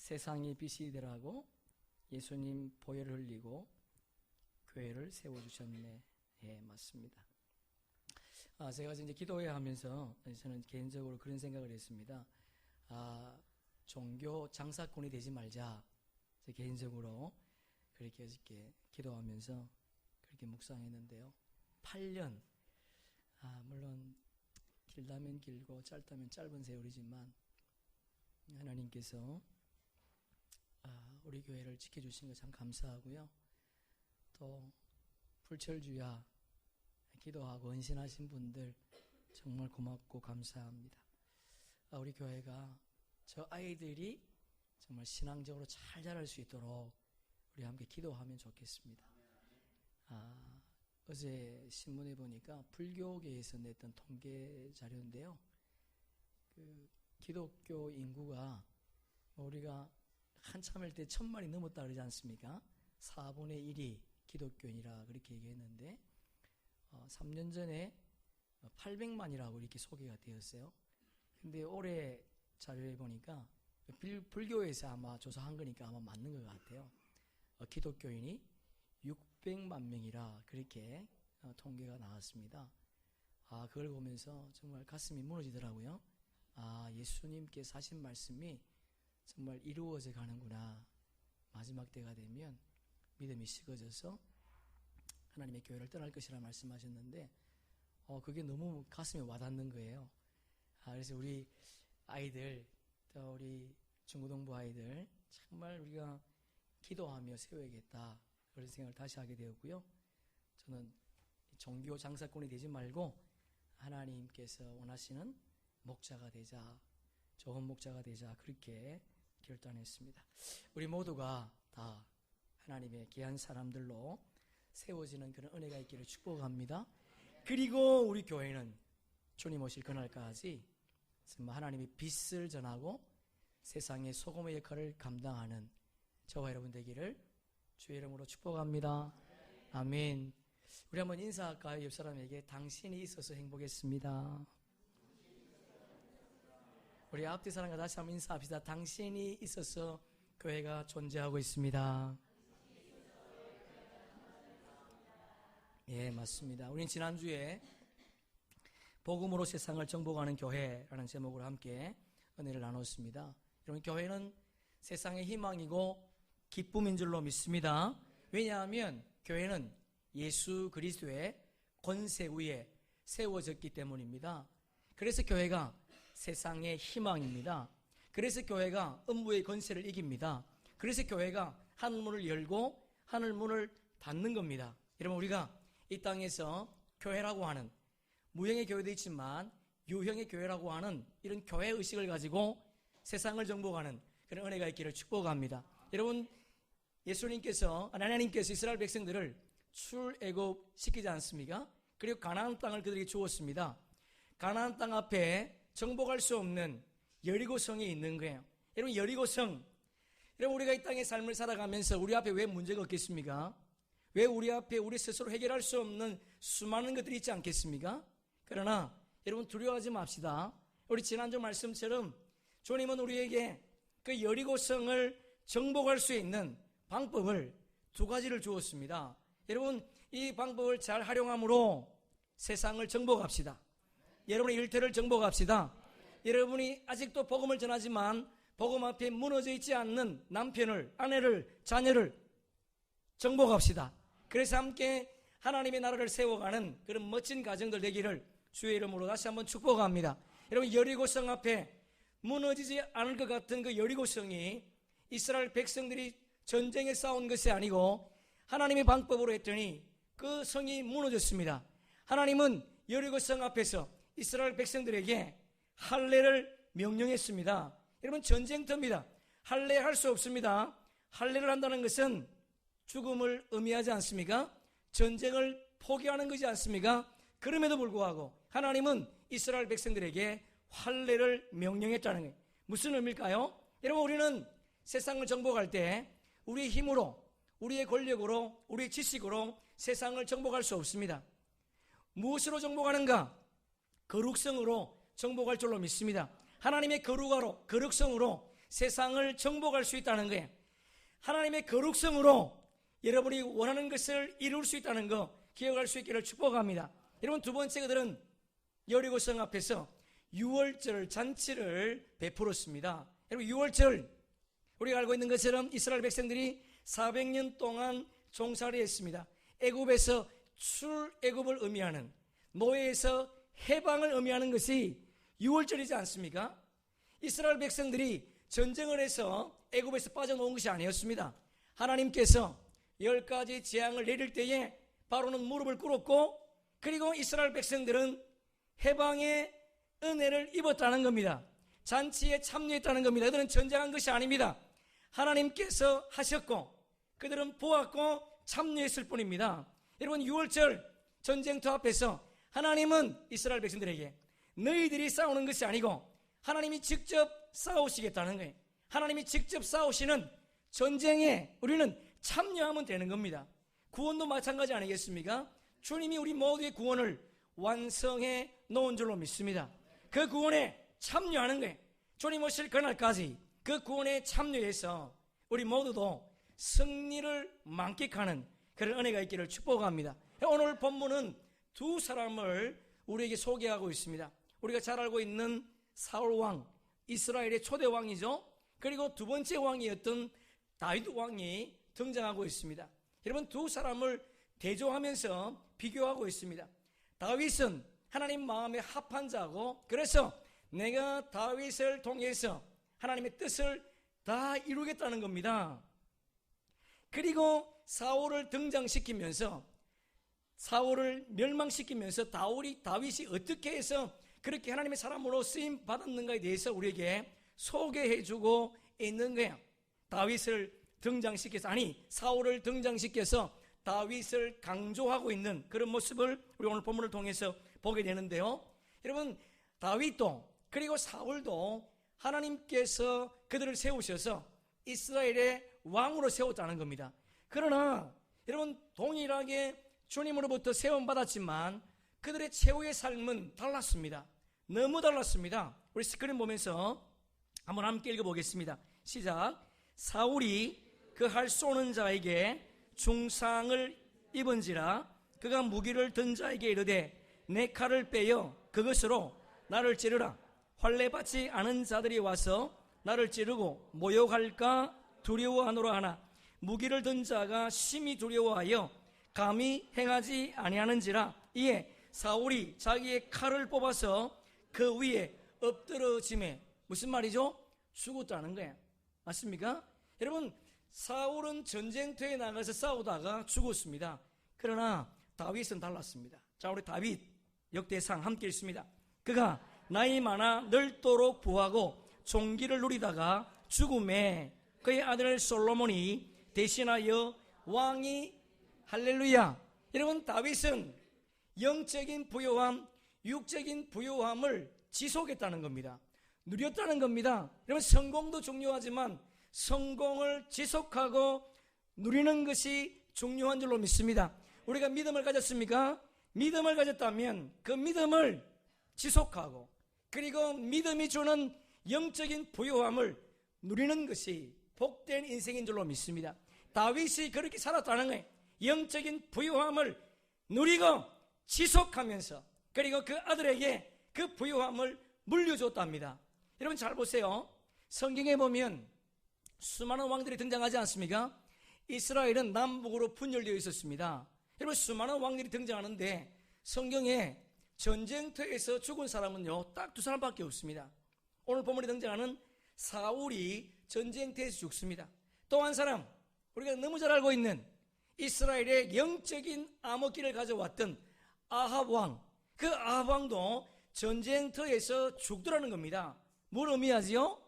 세상의 빛이 되라고 예수님 보혈을 흘리고 교회를 세워주셨네. 예, 맞습니다. 제가 이제 기도회 하면서 저는 개인적으로 그런 생각을 했습니다. 종교 장사꾼이 되지 말자. 개인적으로 그렇게 어저께 기도하면서 그렇게 묵상했는데요. 8년, 물론 길다면 길고 짧다면 짧은 세월이지만 하나님께서 우리 교회를 지켜주신 것 참 감사하고요. 또 불철주야 기도하고 헌신하신 분들 정말 고맙고 감사합니다. 우리 교회가 저 아이들이 정말 신앙적으로 잘 자랄 수 있도록 우리 함께 기도하면 좋겠습니다. 어제 신문에 보니까 불교계에서 냈던 통계 자료인데요. 기독교 인구가 우리가 한참일 때 1000만이 넘었다 그러지 않습니까? 4분의 1이 기독교인이라 그렇게 얘기했는데 3년 전에 800만이라고 이렇게 소개가 되었어요. 근데 올해 자료에 보니까 불교에서 아마 조사한 거니까 아마 맞는 것 같아요. 기독교인이 600만 명이라 그렇게 통계가 나왔습니다. 그걸 보면서 정말 가슴이 무너지더라고요. 예수님께서 하신 말씀이 정말 이루어져 가는구나. 마지막 때가 되면 믿음이 식어져서 하나님의 교회를 떠날 것이라 말씀하셨는데 그게 너무 가슴에 와닿는 거예요. 그래서 우리 아이들, 또 우리 중고등부 아이들 정말 우리가 기도하며 세워야겠다 그런 생각을 다시 하게 되었고요. 저는 종교 장사꾼이 되지 말고 하나님께서 원하시는 목자가 되자, 좋은 목자가 되자 그렇게 결단했습니다. 우리 모두가 다 하나님의 귀한 사람들로 세워지는 그런 은혜가 있기를 축복합니다. 그리고 우리 교회는 주님 오실 그날까지 하나님의 빛을 전하고 세상의 소금의 역할을 감당하는 저와 여러분 되기를 주의 이름으로 축복합니다. 아멘. 우리 한번 인사할까요? 옆 사람에게 당신이 있어서 행복했습니다. 우리 앞뒤 사람과 다시 한번 인사합시다. 당신이 있어서 교회가 존재하고 있습니다. 예, 맞습니다. 우리는 지난주에 복음으로 세상을 정복하는 교회라는 제목으로 함께 은혜를 나눴습니다. 여러분, 교회는 세상의 희망이고 기쁨인 줄로 믿습니다. 왜냐하면 교회는 예수 그리스도의 권세 위에 세워졌기 때문입니다. 그래서 교회가 세상의 희망입니다. 그래서 교회가 음부의 권세를 이깁니다. 그래서 교회가 하늘문을 열고 하늘문을 닫는 겁니다. 여러분, 우리가 이 땅에서 교회라고 하는, 무형의 교회도 있지만 유형의 교회라고 하는 이런 교회 의식을 가지고 세상을 정복하는 그런 은혜가 있기를 축복합니다. 여러분, 예수님께서, 하나님께서 이스라엘 백성들을 출애굽시키지 않습니까? 그리고 가나안 땅을 그들에게 주었습니다. 가나안 땅 앞에 정복할 수 없는 여리고성이 있는 거예요. 여러분, 여리고성, 여러분, 우리가 이 땅의 삶을 살아가면서 우리 앞에 왜 문제가 없겠습니까? 왜 우리 앞에 우리 스스로 해결할 수 없는 수많은 것들이 있지 않겠습니까? 그러나 여러분, 두려워하지 맙시다. 우리 지난주 말씀처럼 주님은 우리에게 그 여리고성을 정복할 수 있는 방법을 두 가지를 주었습니다. 여러분, 이 방법을 잘 활용함으로 세상을 정복합시다. 여러분의 일터를 정복합시다. 여러분이 아직도 복음을 전하지만 복음 앞에 무너져 있지 않는 남편을, 아내를, 자녀를 정복합시다. 그래서 함께 하나님의 나라를 세워가는 그런 멋진 가정들 되기를 주의 이름으로 다시 한번 축복합니다. 여러분, 여리고성 앞에 무너지지 않을 것 같은 그 여리고성이 이스라엘 백성들이 전쟁에 싸운 것이 아니고 하나님의 방법으로 했더니 그 성이 무너졌습니다. 하나님은 여리고성 앞에서 이스라엘 백성들에게 할례를 명령했습니다. 여러분, 전쟁터입니다. 할례할 수 없습니다. 할례를 한다는 것은 죽음을 의미하지 않습니까? 전쟁을 포기하는 것이지 않습니까? 그럼에도 불구하고 하나님은 이스라엘 백성들에게 할례를 명령했다는 거예요. 무슨 의미일까요? 여러분, 우리는 세상을 정복할 때 우리의 힘으로, 우리의 권력으로, 우리의 지식으로 세상을 정복할 수 없습니다. 무엇으로 정복하는가? 거룩성으로 정복할 줄로 믿습니다. 하나님의 거룩성으로 세상을 정복할 수 있다는 거예요. 하나님의 거룩성으로 여러분이 원하는 것을 이룰 수 있다는 거 기억할 수 있기를 축복합니다. 여러분, 두 번째, 그들은 여리고성 앞에서 유월절 잔치를 베풀었습니다. 여러분, 유월절, 우리가 알고 있는 것처럼 이스라엘 백성들이 400년 동안 종살이 했습니다. 애굽에서 출애굽을 의미하는, 노예에서 해방을 의미하는 것이 유월절이지 않습니까? 이스라엘 백성들이 전쟁을 해서 애굽에서 빠져나온 것이 아니었습니다. 하나님께서 10가지 재앙을 내릴 때에 바로는 무릎을 꿇었고, 그리고 이스라엘 백성들은 해방의 은혜를 입었다는 겁니다. 잔치에 참여했다는 겁니다. 그들은 전쟁한 것이 아닙니다. 하나님께서 하셨고 그들은 보았고 참여했을 뿐입니다. 여러분, 6월절 전쟁터 앞에서 하나님은 이스라엘 백성들에게 너희들이 싸우는 것이 아니고 하나님이 직접 싸우시겠다는 거예요. 하나님이 직접 싸우시는 전쟁에 우리는 참여하면 되는 겁니다. 구원도 마찬가지 아니겠습니까? 주님이 우리 모두의 구원을 완성해 놓은 줄로 믿습니다. 그 구원에 참여하는 거예요. 주님 오실 그날까지 그 구원에 참여해서 우리 모두도 승리를 만끽하는 그런 은혜가 있기를 축복합니다. 오늘 본문은 두 사람을 우리에게 소개하고 있습니다. 우리가 잘 알고 있는 사울 왕, 이스라엘의 초대 왕이죠. 그리고 두 번째 왕이었던 다윗 왕이 등장하고 있습니다. 여러분, 두 사람을 대조하면서 비교하고 있습니다. 다윗은 하나님 마음에 합한 자고, 그래서 내가 다윗을 통해서 하나님의 뜻을 다 이루겠다는 겁니다. 그리고 사울을 등장시키면서, 사울을 멸망시키면서 다윗이 어떻게 해서 그렇게 하나님의 사람으로 쓰임 받았는가에 대해서 우리에게 소개해주고 있는 거예요. 다윗을 등장시켜서, 사울을 등장시켜서 다윗을 강조하고 있는 그런 모습을 우리 오늘 본문을 통해서 보게 되는데요. 여러분, 다윗도 그리고 사울도 하나님께서 그들을 세우셔서 이스라엘의 왕으로 세웠다는 겁니다. 그러나 여러분, 동일하게 주님으로부터 세움받았지만 그들의 최후의 삶은 달랐습니다. 너무 달랐습니다. 우리 스크린 보면서 한번 함께 읽어보겠습니다. 시작. 사울이 그 활 쏘는 자에게 중상을 입은지라 그가 무기를 든 자에게 이르되 내 칼을 빼어 그것으로 나를 찌르라. 활례받지 않은 자들이 와서 나를 찌르고 모욕할까 두려워하노라 하나 무기를 든 자가 심히 두려워하여 감히 행하지 아니하는지라. 이에 사울이 자기의 칼을 뽑아서 그 위에 엎드러짐에, 무슨 말이죠? 죽었다는 거예요. 맞습니까? 여러분, 사울은 전쟁터에 나가서 싸우다가 죽었습니다. 그러나 다윗은 달랐습니다. 자, 우리 다윗 역대상 함께 읽습니다. 그가 나이 많아 늙도록 부하고 종기를 누리다가 죽음에 그의 아들 솔로몬이 대신하여 왕이, 할렐루야. 여러분, 다윗은 영적인 부요함, 육적인 부요함을 지속했다는 겁니다. 누렸다는 겁니다. 여러분, 성공도 중요하지만 성공을 지속하고 누리는 것이 중요한 줄로 믿습니다. 우리가 믿음을 가졌습니까? 믿음을 가졌다면 그 믿음을 지속하고, 그리고 믿음이 주는 영적인 부요함을 누리는 것이 복된 인생인 줄로 믿습니다. 다윗이 그렇게 살았다는 거예요. 영적인 부요함을 누리고 지속하면서, 그리고 그 아들에게 그 부요함을 물려줬답니다. 여러분, 잘 보세요. 성경에 보면 수많은 왕들이 등장하지 않습니까? 이스라엘은 남북으로 분열되어 있었습니다. 여러분, 수많은 왕들이 등장하는데 성경에 전쟁터에서 죽은 사람은요, 딱 두 사람밖에 없습니다. 오늘 본문에 등장하는 사울이 전쟁터에서 죽습니다. 또 한 사람, 우리가 너무 잘 알고 있는 이스라엘의 영적인 암흑기를 가져왔던 아합 왕, 그 아합 왕도 전쟁터에서 죽더라는 겁니다. 뭘 의미하지요?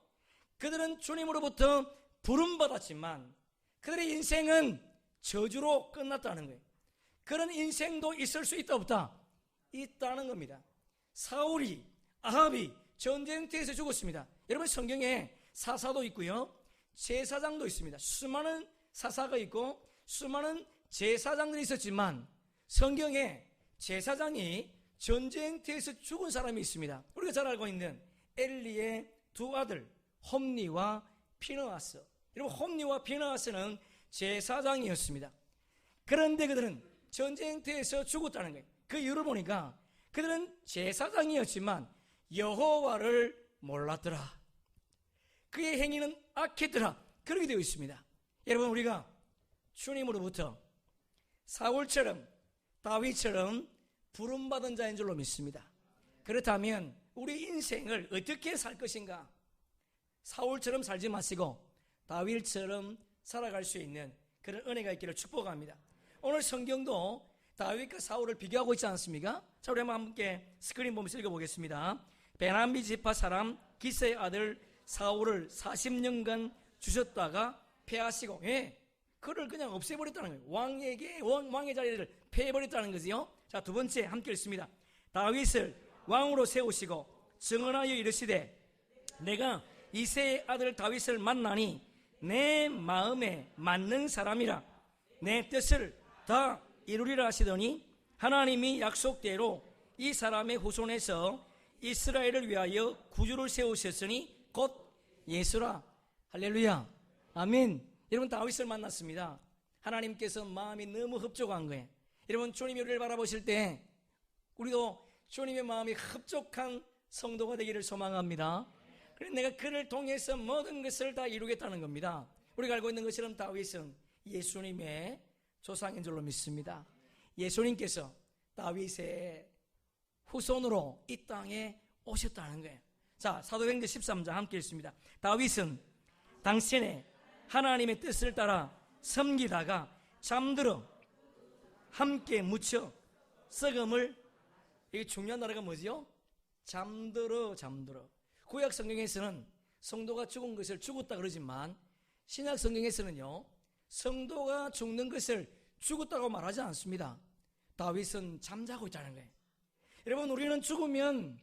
그들은 주님으로부터 부름받았지만 그들의 인생은 저주로 끝났다는 거예요. 그런 인생도 있을 수 있다 없다? 있다는 겁니다. 사울이, 아합이 전쟁터에서 죽었습니다. 여러분, 성경에 사사도 있고요, 제사장도 있습니다. 수많은 사사가 있고 수많은 제사장들이 있었지만 성경에 제사장이 전쟁터에서 죽은 사람이 있습니다. 우리가 잘 알고 있는 엘리의 두 아들 홈니와 피느하스. 여러분, 홈리와 피느하스는 제사장이었습니다. 그런데 그들은 전쟁터에서 죽었다는 거예요. 그 이유를 보니까 그들은 제사장이었지만 여호와를 몰랐더라. 그의 행위는 악했더라. 그렇게 되어 있습니다. 여러분, 우리가 주님으로부터 사울처럼 다윗처럼 부름받은 자인 줄로 믿습니다. 그렇다면 우리 인생을 어떻게 살 것인가? 사울처럼 살지 마시고 다윗처럼 살아갈 수 있는 그런 은혜가 있기를 축복합니다. 오늘 성경도 다윗과 사울을 비교하고 있지 않습니까? 자, 우리 한번 함께 스크린 보면서 읽어보겠습니다. 베냐민 지파 사람 기스의 아들 사울을 40년간 주셨다가 패하시고, 그를 그냥 없애버렸다는 거예요. 왕의 자리를 패해버렸다는 거지요. 자, 두 번째 함께 읽습니다. 다윗을 왕으로 세우시고 증언하여 이르시되 내가 이새의 아들 다윗을 만나니 내 마음에 맞는 사람이라 내 뜻을 다 이루리라 하시더니 하나님이 약속대로 이 사람의 후손에서 이스라엘을 위하여 구주를 세우셨으니 곧 예수라. 할렐루야, 아멘. 여러분, 다윗을 만났습니다. 하나님께서 마음이 너무 흡족한 거예요. 여러분, 주님이 우리를 바라보실 때 우리도 주님의 마음이 흡족한 성도가 되기를 소망합니다. 그래서 내가 그를 통해서 모든 것을 다 이루겠다는 겁니다. 우리가 알고 있는 것처럼 다윗은 예수님의 조상인 줄로 믿습니다. 예수님께서 다윗의 후손으로 이 땅에 오셨다는 거예요. 자, 사도행전 13장 함께 읽습니다. 다윗은 당신의 하나님의 뜻을 따라 섬기다가 잠들어 함께 묻혀 썩음을, 이게 중요한 단어가 뭐지요? 잠들어. 구약 성경에서는 성도가 죽은 것을 죽었다 그러지만 신약 성경에서는요, 성도가 죽는 것을 죽었다고 말하지 않습니다. 다윗은 잠자고 있다는 거예요. 여러분, 우리는 죽으면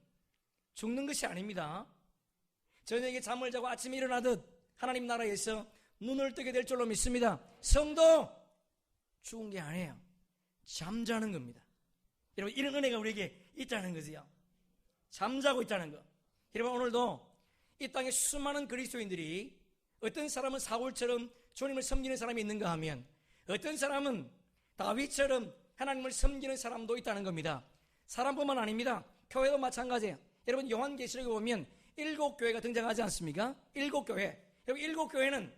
죽는 것이 아닙니다. 저녁에 잠을 자고 아침에 일어나듯 하나님 나라에서 눈을 뜨게 될 줄로 믿습니다. 성도 죽은 게 아니에요. 잠자는 겁니다. 여러분, 이런 은혜가 우리에게 있다는 거지요. 잠자고 있다는 거. 여러분, 오늘도 이 땅에 수많은 그리스도인들이, 어떤 사람은 사울처럼 주님을 섬기는 사람이 있는가 하면 어떤 사람은 다윗처럼 하나님을 섬기는 사람도 있다는 겁니다. 사람뿐만 아닙니다. 교회도 마찬가지예요. 여러분, 요한계시록에 보면 7교회가 등장하지 않습니까? 7교회. 여러분, 7교회는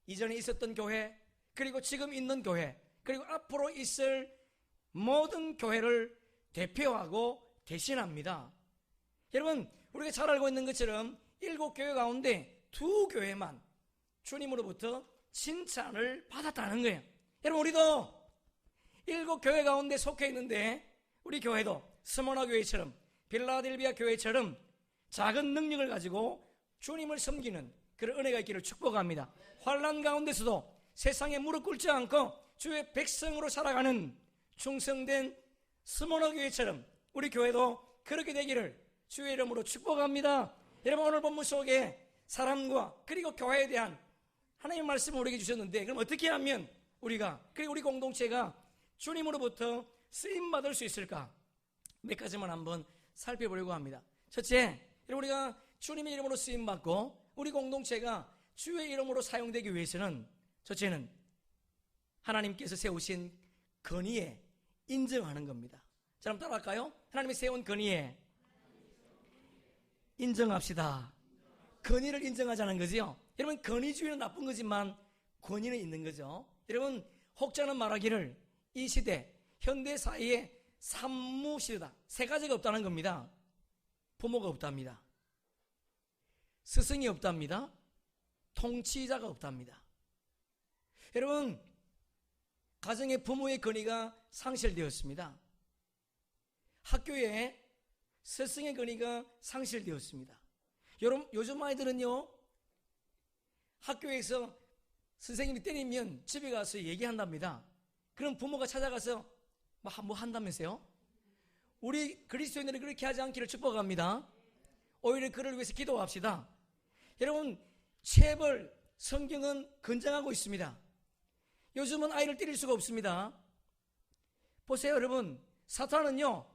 이전에 있었던 교회, 그리고 지금 있는 교회, 그리고 앞으로 있을 모든 교회를 대표하고 대신합니다. 여러분, 우리가 잘 알고 있는 것처럼 7교회 가운데 2교회만 주님으로부터 칭찬을 받았다는 거예요. 여러분, 우리도 7교회 가운데 속해 있는데 우리 교회도 스모나 교회처럼, 빌라델비아 교회처럼 작은 능력을 가지고 주님을 섬기는 그런 은혜가 있기를 축복합니다. 환난 가운데서도 세상에 무릎 꿇지 않고 주의 백성으로 살아가는 충성된 스모나 교회처럼 우리 교회도 그렇게 되기를 주의 이름으로 축복합니다. 여러분, 오늘 본문 속에 사람과 그리고 교회에 대한 하나님의 말씀을 우리에게 주셨는데, 그럼 어떻게 하면 우리가, 그리고 우리 공동체가 주님으로부터 쓰임받을 수 있을까? 몇 가지만 한번 살펴보려고 합니다. 첫째, 우리가 주님의 이름으로 쓰임받고 우리 공동체가 주의 이름으로 사용되기 위해서는, 첫째는 하나님께서 세우신 건의에 인정하는 겁니다. 자, 그럼 따라할까요? 하나님이 세운 건의에 인정합시다. 건의를 인정하자는 거죠. 여러분, 건의주의는 나쁜 거지만 권위는 있는 거죠. 여러분, 혹자는 말하기를 이 시대, 현대 사회에 산무시대다. 세 가지가 없다는 겁니다. 부모가 없답니다. 스승이 없답니다. 통치자가 없답니다. 여러분, 가정의 부모의 권위가 상실되었습니다. 학교에 스승의 권위가 상실되었습니다. 여러분, 요즘 아이들은요, 학교에서 선생님이 때리면 집에 가서 얘기한답니다. 그럼 부모가 찾아가서 뭐 한다면서요? 우리 그리스도인들은 그렇게 하지 않기를 축복합니다. 오히려 그를 위해서 기도합시다. 여러분, 체벌, 성경은 권장하고 있습니다. 요즘은 아이를 때릴 수가 없습니다. 보세요, 여러분. 사탄은요,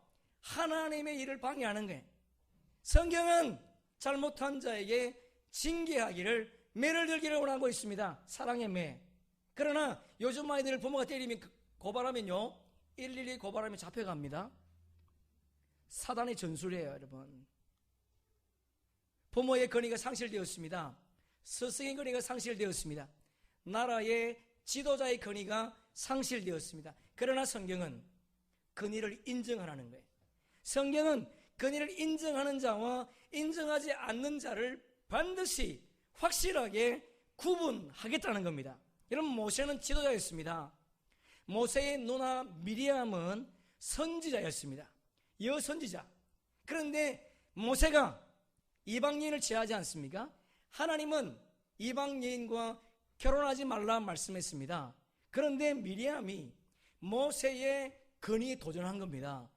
하나님의 일을 방해하는 거예요. 성경은 잘못한 자에게 징계하기를 매를 들기를 원하고 있습니다. 사랑의 매. 그러나 요즘 아이들을 부모가 때리면 고발하면요, 112 고발하면 잡혀갑니다. 사단의 전술이에요, 여러분. 부모의 권위가 상실되었습니다. 스승의 권위가 상실되었습니다. 나라의 지도자의 권위가 상실되었습니다. 그러나 성경은 권위를 인정하라는 거예요. 성경은 권위를 인정하는 자와 인정하지 않는 자를 반드시 확실하게 구분하겠다는 겁니다. 여러분, 모세는 지도자였습니다. 모세의 누나 미리암은 선지자였습니다. 여선지자. 그런데 모세가 이방인을 제하지 않습니까? 하나님은 이방인과 결혼하지 말라 말씀했습니다. 그런데 미리암이 모세의 권위에 도전한 겁니다.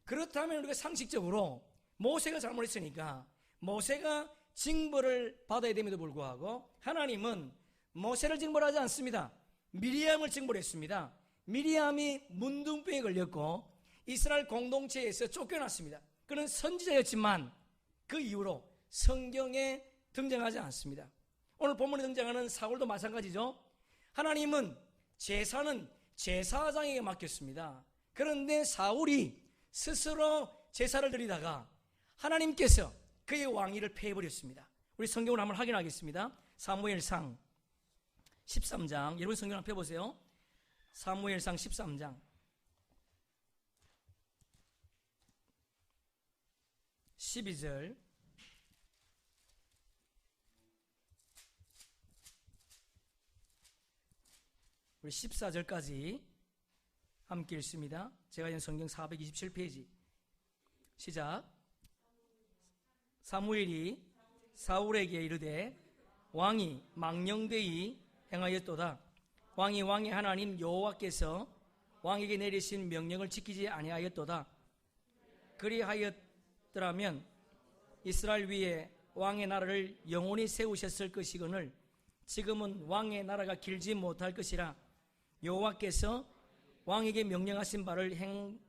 그렇다면 우리가 상식적으로 모세가 잘못했으니까 모세가 징벌을 받아야 됨에도 불구하고 하나님은 모세를 징벌하지 않습니다. 미리암을 징벌했습니다. 미리암이 문둥병에 걸렸고 이스라엘 공동체에서 쫓겨났습니다. 그는 선지자였지만 그 이후로 성경에 등장하지 않습니다. 오늘 본문에 등장하는 사울도 마찬가지죠. 하나님은 제사는 제사장에게 맡겼습니다. 그런데 사울이 스스로 제사를 드리다가 하나님께서 그의 왕위를 폐해버렸습니다. 우리 성경을 한번 확인하겠습니다. 사무엘상 13장, 여러분 성경 한번 펴보세요. 사무엘상 13장 12절 우리 14절까지 함께 읽습니다. 제가 있는 성경 427페이지 시작. 사무엘이 사울에게 이르되 왕이 망령되이 행하였도다. 왕이 왕의 하나님 여호와께서 왕에게 내리신 명령을 지키지 아니하였도다. 그리하였더라면 이스라엘 위에 왕의 나라를 영원히 세우셨을 것이거늘 지금은 왕의 나라가 길지 못할 것이라. 여호와께서 왕에게 명령하신 바를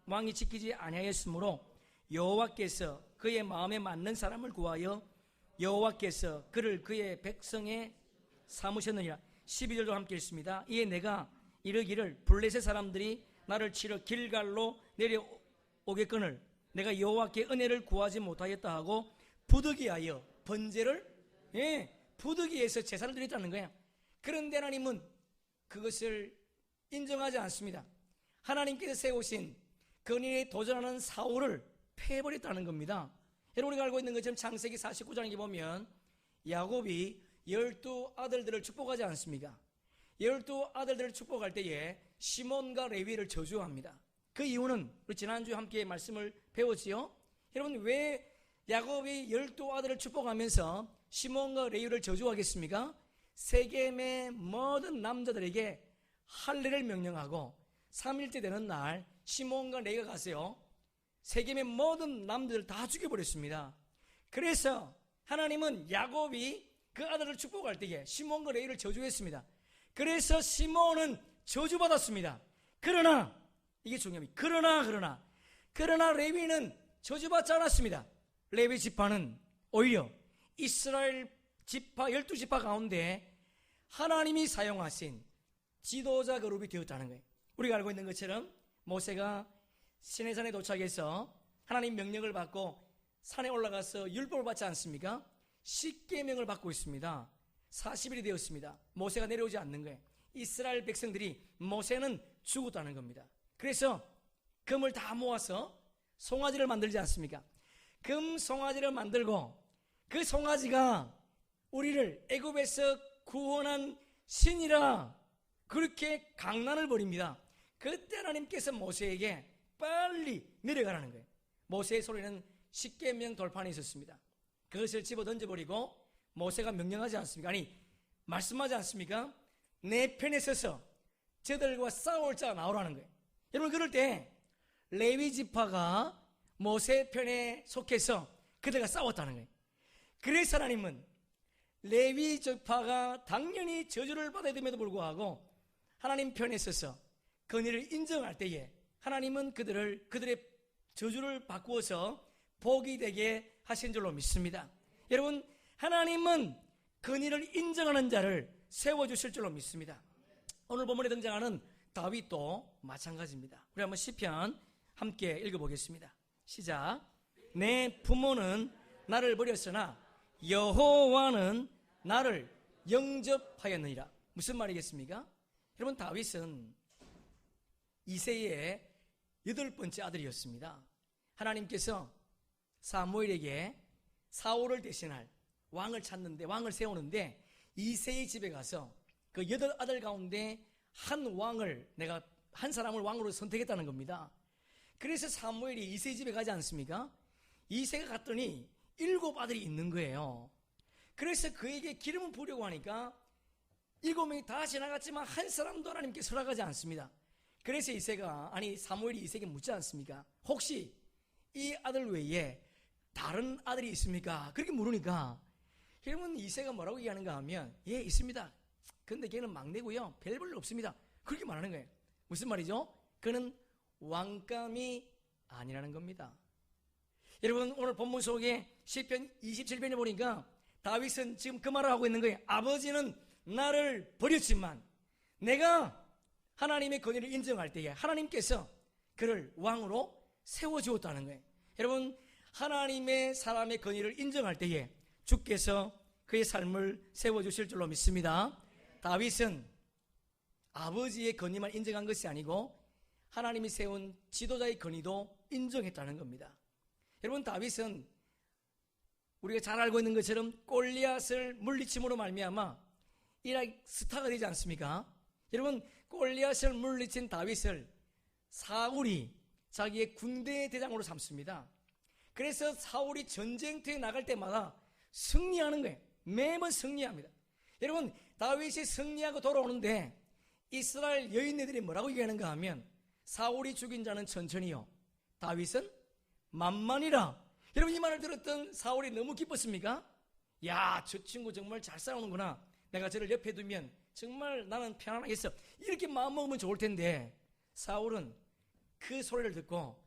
왕이 지키지 아니하였으므로 여호와께서 그의 마음에 맞는 사람을 구하여 여호와께서 그를 그의 백성에 삼으셨느니라. 12절도 함께 읽습니다. 이에 내가 이르기를 블레셋 사람들이 나를 치러 길갈로 내려오겠거늘 내가 여호와께 은혜를 구하지 못하였다 하고 부득이하여 번제를 부득이해서 제사를 드렸다는 거야. 그런데 하나님은 그것을 인정하지 않습니다. 하나님께서 세우신 권위에 도전하는 사울을 패해버렸다는 겁니다. 여러분, 우리가 알고 있는 것처럼 창세기 49장에 보면 야곱이 12아들들을 축복하지 않습니까? 12아들들을 축복할 때에 시몬과 레위를 저주합니다. 그 이유는 우리 지난주에 함께 말씀을 배웠지요. 여러분, 왜 야곱이 12아들을 축복하면서 시몬과 레위를 저주하겠습니까? 세겜의 모든 남자들에게 할례를 명령하고 3일째 되는 날 시몬과 레위가 가세요. 세겜의 모든 남들을 다 죽여버렸습니다. 그래서 하나님은 야곱이 그 아들을 축복할 때에 시몬과 레위를 저주했습니다. 그래서 시몬은 저주받았습니다. 그러나 이게 중요합니다. 그러나 레위는 저주받지 않았습니다. 레위 지파는 오히려 이스라엘 지파 12지파 가운데 하나님이 사용하신 지도자 그룹이 되었다는 거예요. 우리가 알고 있는 것처럼 모세가 시내산에 도착해서 하나님 명령을 받고 산에 올라가서 율법을 받지 않습니까? 십계명을 받고 있습니다. 40일이 되었습니다. 모세가 내려오지 않는 거예요. 이스라엘 백성들이 모세는 죽었다는 겁니다. 그래서 금을 다 모아서 송아지를 만들지 않습니까? 금 송아지를 만들고 그 송아지가 우리를 애굽에서 구원한 신이라 그렇게 강난을 벌입니다. 그때 하나님께서 모세에게 빨리 내려가라는 거예요. 모세의 소리는 십계명 돌판에 있었습니다. 그것을 집어 던져버리고 모세가 명령하지 않습니까? 아니 말씀하지 않습니까? 내 편에 서서 저들과 싸울 자가 나오라는 거예요. 여러분, 그럴 때 레위 지파가 모세 편에 속해서 그들과 싸웠다는 거예요. 그래서 하나님은 레위 지파가 당연히 저주를 받아야 됨에도 불구하고 하나님 편에 서서 권위를 인정할 때에 하나님은 그들의 저주를 바꾸어서 복이 되게 하신 줄로 믿습니다. 여러분, 하나님은 건의를 인정하는 자를 세워주실 줄로 믿습니다. 오늘 본문에 등장하는 다윗도 마찬가지입니다. 우리 한번 시편 함께 읽어보겠습니다. 시작. 내 부모는 나를 버렸으나 여호와는 나를 영접하였느니라. 무슨 말이겠습니까? 여러분, 다윗은 이새의 8번째 아들이었습니다. 하나님께서 사무엘에게 사울을 대신할 왕을 찾는데, 왕을 세우는데 이새의 집에 가서 그 8아들 가운데 한 사람을 왕으로 선택했다는 겁니다. 그래서 사무엘이 이새의 집에 가지 않습니까? 이새가 갔더니 7아들이 있는 거예요. 그래서 그에게 기름을 부으려고 하니까 7명이 다 지나갔지만 한 사람도 하나님께 설하지 않습니다. 그래서 사무엘이 이새에게 묻지 않습니까? 혹시 이 아들 외에 다른 아들이 있습니까? 그렇게 물으니까 여러분, 이새가 뭐라고 얘기하는가 하면, 예, 있습니다. 근데 걔는 막내고요, 별 볼 없습니다. 그렇게 말하는 거예요. 무슨 말이죠? 그는 왕감이 아니라는 겁니다. 여러분, 오늘 본문 속에 시편 27편에 보니까 다윗은 지금 그 말을 하고 있는 거예요. 아버지는 나를 버렸지만 내가 하나님의 권위를 인정할 때에 하나님께서 그를 왕으로 세워주었다는 거예요. 여러분, 하나님의 사람의 권위를 인정할 때에 주께서 그의 삶을 세워주실 줄로 믿습니다. 다윗은 아버지의 권위만 인정한 것이 아니고 하나님이 세운 지도자의 권위도 인정했다는 겁니다. 여러분, 다윗은 우리가 잘 알고 있는 것처럼 골리앗을 물리침으로 말미암아 이라의 스타가 되지 않습니까? 여러분, 골리앗을 물리친 다윗을 사울이 자기의 군대 대장으로 삼습니다. 그래서 사울이 전쟁터에 나갈 때마다 승리하는 거예요. 매번 승리합니다. 여러분, 다윗이 승리하고 돌아오는데 이스라엘 여인네들이 뭐라고 얘기하는가 하면, 사울이 죽인 자는 천천히요, 다윗은 만만이라. 여러분, 이 말을 들었던 사울이 너무 기뻤습니까? 야, 저 친구 정말 잘 싸우는구나. 내가 저를 옆에 두면 정말 나는 편안하겠어. 이렇게 마음먹으면 좋을 텐데, 사울은 그 소리를 듣고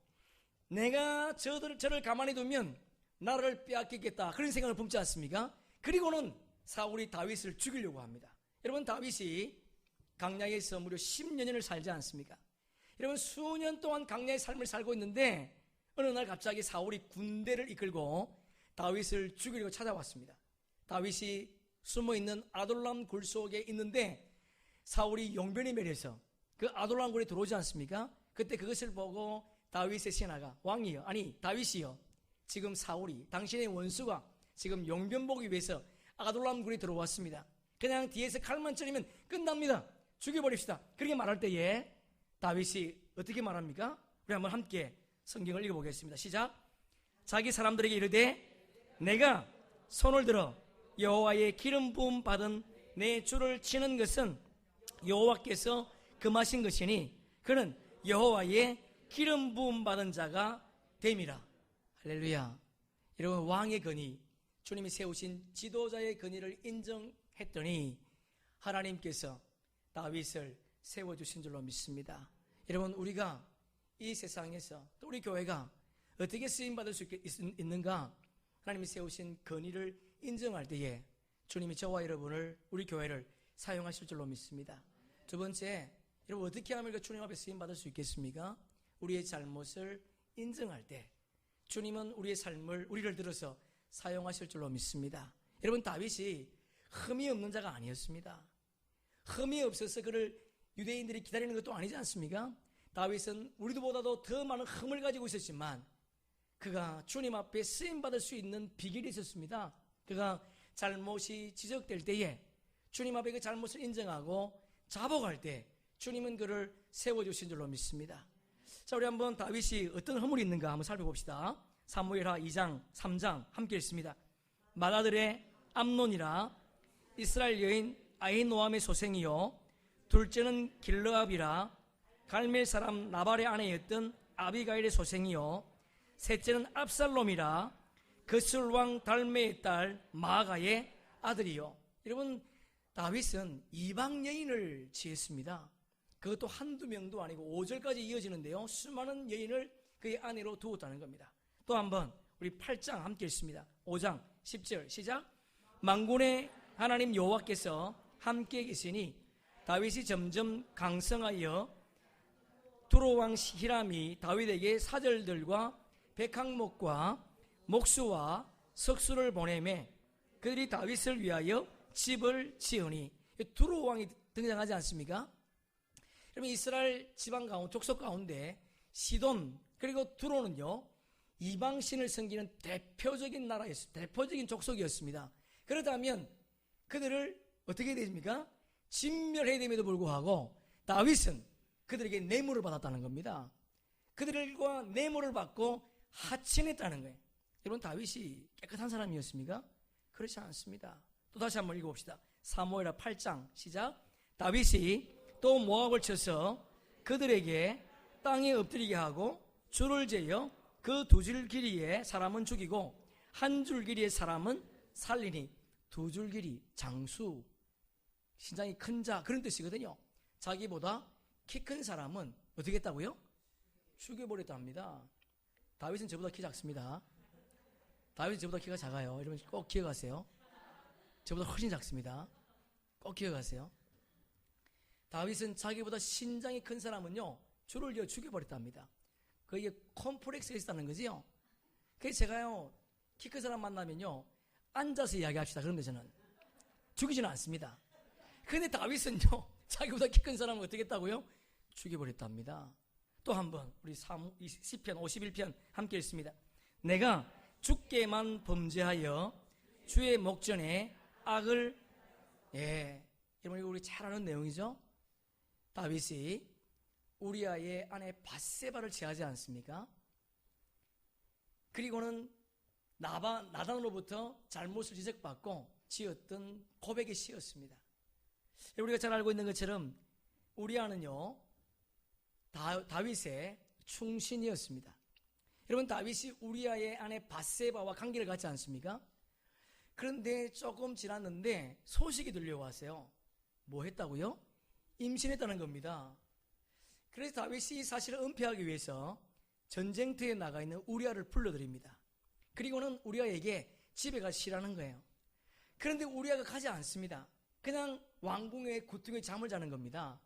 내가 저를 가만히 두면 나를 빼앗기겠다, 그런 생각을 품지 않습니까? 그리고는 사울이 다윗을 죽이려고 합니다. 여러분, 다윗이 광야에서 무려 10년을 살지 않습니까? 여러분, 수년 동안 광야의 삶을 살고 있는데 어느 날 갑자기 사울이 군대를 이끌고 다윗을 죽이려고 찾아왔습니다. 다윗이 숨어있는 아둘람 굴 속에 있는데 사울이 용변이 매려서 그 아둘람 굴에 들어오지 않습니까? 그때 그것을 보고 다윗의 신하가, 왕이여, 아니 다윗이여, 지금 사울이 당신의 원수가 지금 용변 보기 위해서 아둘람 굴에 들어왔습니다. 그냥 뒤에서 칼만 찌르면 끝납니다. 죽여버립시다. 그렇게 말할 때에 다윗이 어떻게 말합니까? 우리 한번 함께 성경을 읽어보겠습니다. 시작. 자기 사람들에게 이르되 내가 손을 들어 여호와의 기름 부음 받은 내 주를 치는 것은 여호와께서 금하신 것이니 그는 여호와의 기름 부음 받은 자가 됨이라. 할렐루야. 여러분, 왕의 권위, 주님이 세우신 지도자의 권위를 인정했더니 하나님께서 다윗을 세워주신 줄로 믿습니다. 여러분, 우리가 이 세상에서, 또 우리 교회가 어떻게 쓰임받을 수 있는가? 하나님이 세우신 권위를 인정할 때에 주님이 저와 여러분을, 우리 교회를 사용하실 줄로 믿습니다. 두 번째, 여러분, 어떻게 하면 주님 앞에 쓰임받을 수 있겠습니까? 우리의 잘못을 인정할 때 주님은 우리의 삶을, 우리를 들어서 사용하실 줄로 믿습니다. 여러분, 다윗이 흠이 없는 자가 아니었습니다. 흠이 없어서 그를 유대인들이 기다리는 것도 아니지 않습니까? 다윗은 우리들보다도 더 많은 흠을 가지고 있었지만 그가 주님 앞에 쓰임받을 수 있는 비결이 있었습니다. 그가 잘못이 지적될 때에 주님 앞에 그 잘못을 인정하고 자복할 때 주님은 그를 세워주신 줄로 믿습니다. 자, 우리 한번 다윗이 어떤 허물이 있는가 한번 살펴봅시다. 사무엘하 2장 3장 함께 읽습니다. 맏아들의 암논이라 이스라엘 여인 아히노암의 소생이요 둘째는 길르압이라 갈멜 사람 나발의 아내였던 아비가일의 소생이요 셋째는 압살롬이라 그술왕 달메의 딸 마아가의 아들이요. 여러분, 다윗은 이방 여인을 취했습니다. 그것도 한두 명도 아니고 5절까지 이어지는데요, 수많은 여인을 그의 아내로 두었다는 겁니다. 또 한번 우리 8장 함께 읽습니다. 5장 10절 시작. 만군의 하나님 여호와께서 함께 계시니 다윗이 점점 강성하여 두로왕 히람이 다윗에게 사절들과 백항목과 목수와 석수를 보내매 그들이 다윗을 위하여 집을 지으니 두로왕이 등장하지 않습니까? 여러분 이스라엘 지방 가운데 족속 가운데 시돈 그리고 두로는요 이방신을 섬기는 대표적인 나라였어요. 대표적인 족속이었습니다. 그렇다면 그들을 어떻게 해야 됩니까? 진멸해야 됨에도 불구하고 다윗은 그들에게 뇌물을 받았다는 겁니다. 그들과 뇌물을 받고 하친했다는 거예요. 여러분 다윗이 깨끗한 사람이었습니까? 그렇지 않습니다. 또 다시 한번 읽어봅시다. 사무엘하 8장 시작. 다윗이 또 모압을 쳐서 그들에게 땅에 엎드리게 하고 줄을 재어 그 두 줄 길이의 사람은 죽이고 한 줄 길이의 사람은 살리니 두 줄 길이 장수 신장이 큰 자 그런 뜻이거든요. 자기보다 키 큰 사람은 어떻게 했다고요? 죽여버렸다 합니다. 다윗은 저보다 키 작습니다. 다윗은 저보다 키가 작아요. 여러분 꼭 기억하세요. 저보다 훨씬 작습니다. 꼭 기억하세요. 다윗은 자기보다 신장이 큰 사람은요 줄을 이어 죽여버렸답니다. 그게 컴플렉스가 있었다는 거지요. 그래서 제가요 키 큰 사람 만나면요 앉아서 이야기합시다 그런데 저는 죽이지는 않습니다. 그런데 다윗은요 자기보다 키 큰 사람은 어떻게 했다고요? 죽여버렸답니다. 또 한번 우리 시편 51편 함께 읽습니다. 내가 주께만 범죄하여 주의 목전에 악을 여러분 이거 우리 잘 아는 내용이죠. 다윗이 우리아의 아내 밧세바를 취하지 않습니까? 그리고는 나단으로부터 잘못을 지적받고 지었던 고백의 시였습니다. 우리가 잘 알고 있는 것처럼 우리아는요 다윗의 충신이었습니다. 여러분 다윗이 우리아의 아내 밧세바와 관계를 갖지 않습니까? 그런데 조금 지났는데 소식이 들려왔어요. 뭐 했다고요? 임신했다는 겁니다. 그래서 다윗이 사실을 은폐하기 위해서 전쟁터에 나가 있는 우리아를 불러들입니다. 그리고는 우리아에게 집에 가시라는 거예요. 그런데 우리아가 가지 않습니다. 그냥 왕궁의 구퉁에 잠을 자는 겁니다.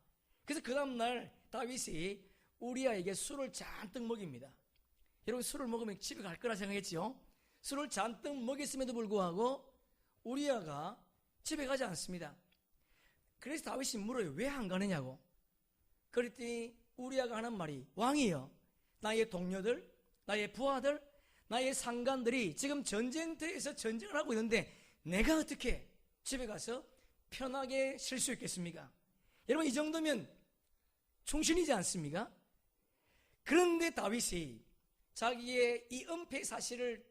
그래서 그 다음날 다윗이 우리아에게 술을 잔뜩 먹입니다. 여러분 술을 먹으면 집에 갈 거라 생각했지요? 술을 잔뜩 먹였음에도 불구하고 우리아가 집에 가지 않습니다. 그래서 다윗이 물어요. 왜 안 가느냐고. 그랬더니 우리아가 하는 말이 왕이여 나의 동료들 나의 부하들 나의 상관들이 지금 전쟁터에서 전쟁을 하고 있는데 내가 어떻게 집에 가서 편하게 쉴 수 있겠습니까? 여러분 이 정도면 충신이지 않습니까? 그런데 다윗이 자기의 이 은폐 사실을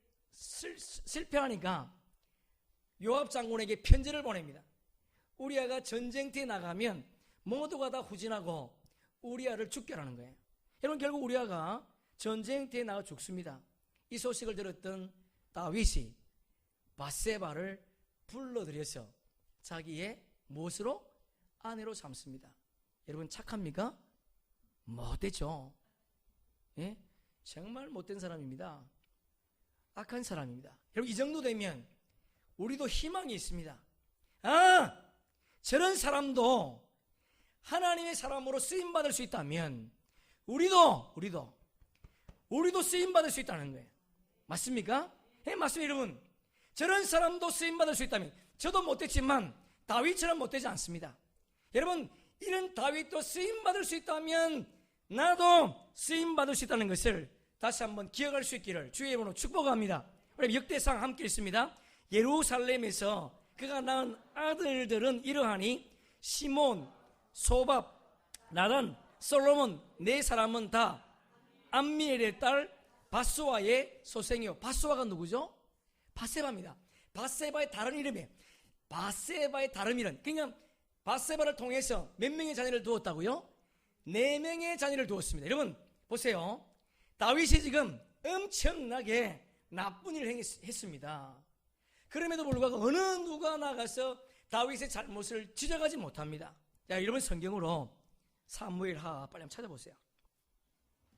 실패하니까 요압 장군에게 편지를 보냅니다. 우리아가 전쟁터에 나가면 모두가 다 후진하고 우리아를 죽게 하라는 거예요. 여러분 결국 우리아가 전쟁터에 나가 죽습니다. 이 소식을 들었던 다윗이 밧세바를 불러들여서 자기의 무엇으로? 아내로 삼습니다. 여러분 착합니까? 못되죠. 예? 정말 못된 사람입니다. 악한 사람입니다. 여러분 이 정도 되면 우리도 희망이 있습니다. 저런 사람도 하나님의 사람으로 쓰임받을 수 있다면 우리도 쓰임받을 수 있다는 거예요. 맞습니까? 예, 맞습니다. 여러분 저런 사람도 쓰임받을 수 있다면 저도 못됐지만 다윗처럼 못되지 않습니다. 여러분 이런 다윗도 쓰임받을 수 있다면 나도 쓰임받을 수 있다는 것을 다시 한번 기억할 수 있기를 주의 이름으로 축복합니다. 우리 역대상 함께 읽습니다. 예루살렘에서 그가 낳은 아들들은 이러하니 시몬, 소밥, 나단, 솔로몬 네 사람은 다 암미엘의 딸 밧수아의 소생이요. 밧수아가 누구죠? 밧세바입니다. 밧세바의 다른 이름이에요. 밧세바의 다른 이름. 그러니까 밧세바를 통해서 몇 명의 자녀를 두었다고요? 4명의 자녀를 두었습니다. 여러분 보세요. 다윗이 지금 엄청나게 나쁜 일을 했습니다. 그럼에도 불구하고 어느 누가 나가서 다윗의 잘못을 지적하지 못합니다. 자, 여러분 성경으로 사무엘하 빨리 한번 찾아보세요.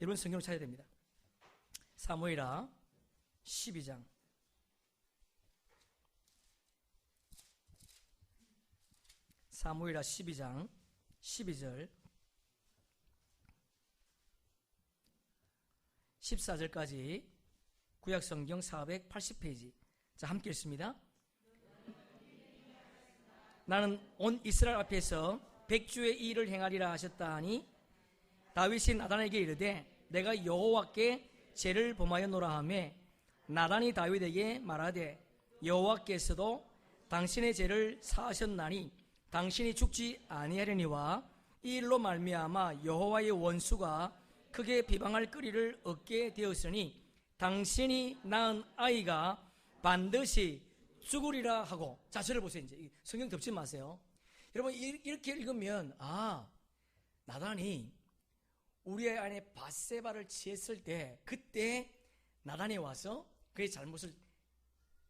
여러분 성경으로 찾아야 됩니다. 사무엘하 12장 사무엘하 12장 12절 14절까지 구약성경 480페이지. 자, 함께 읽습니다. 나는 온 이스라엘 앞에서 백주의 일을 행하리라 하셨다 하니 다윗이 나단에게 이르되 내가 여호와께 죄를 범하였노라 하매 나단이 다윗에게 말하되 여호와께서도 당신의 죄를 사하셨나니 당신이 죽지 아니하려니와 이 일로 말미암아 여호와의 원수가 크게 비방할 거리를 얻게 되었으니 당신이 낳은 아이가 반드시 죽으리라 하고. 자, 저를 보세요. 이제 성경 덮지 마세요. 여러분, 이렇게 읽으면 나단이 우리의 아내 밧세바를 취했을 때 그때 나단이 와서 그의 잘못을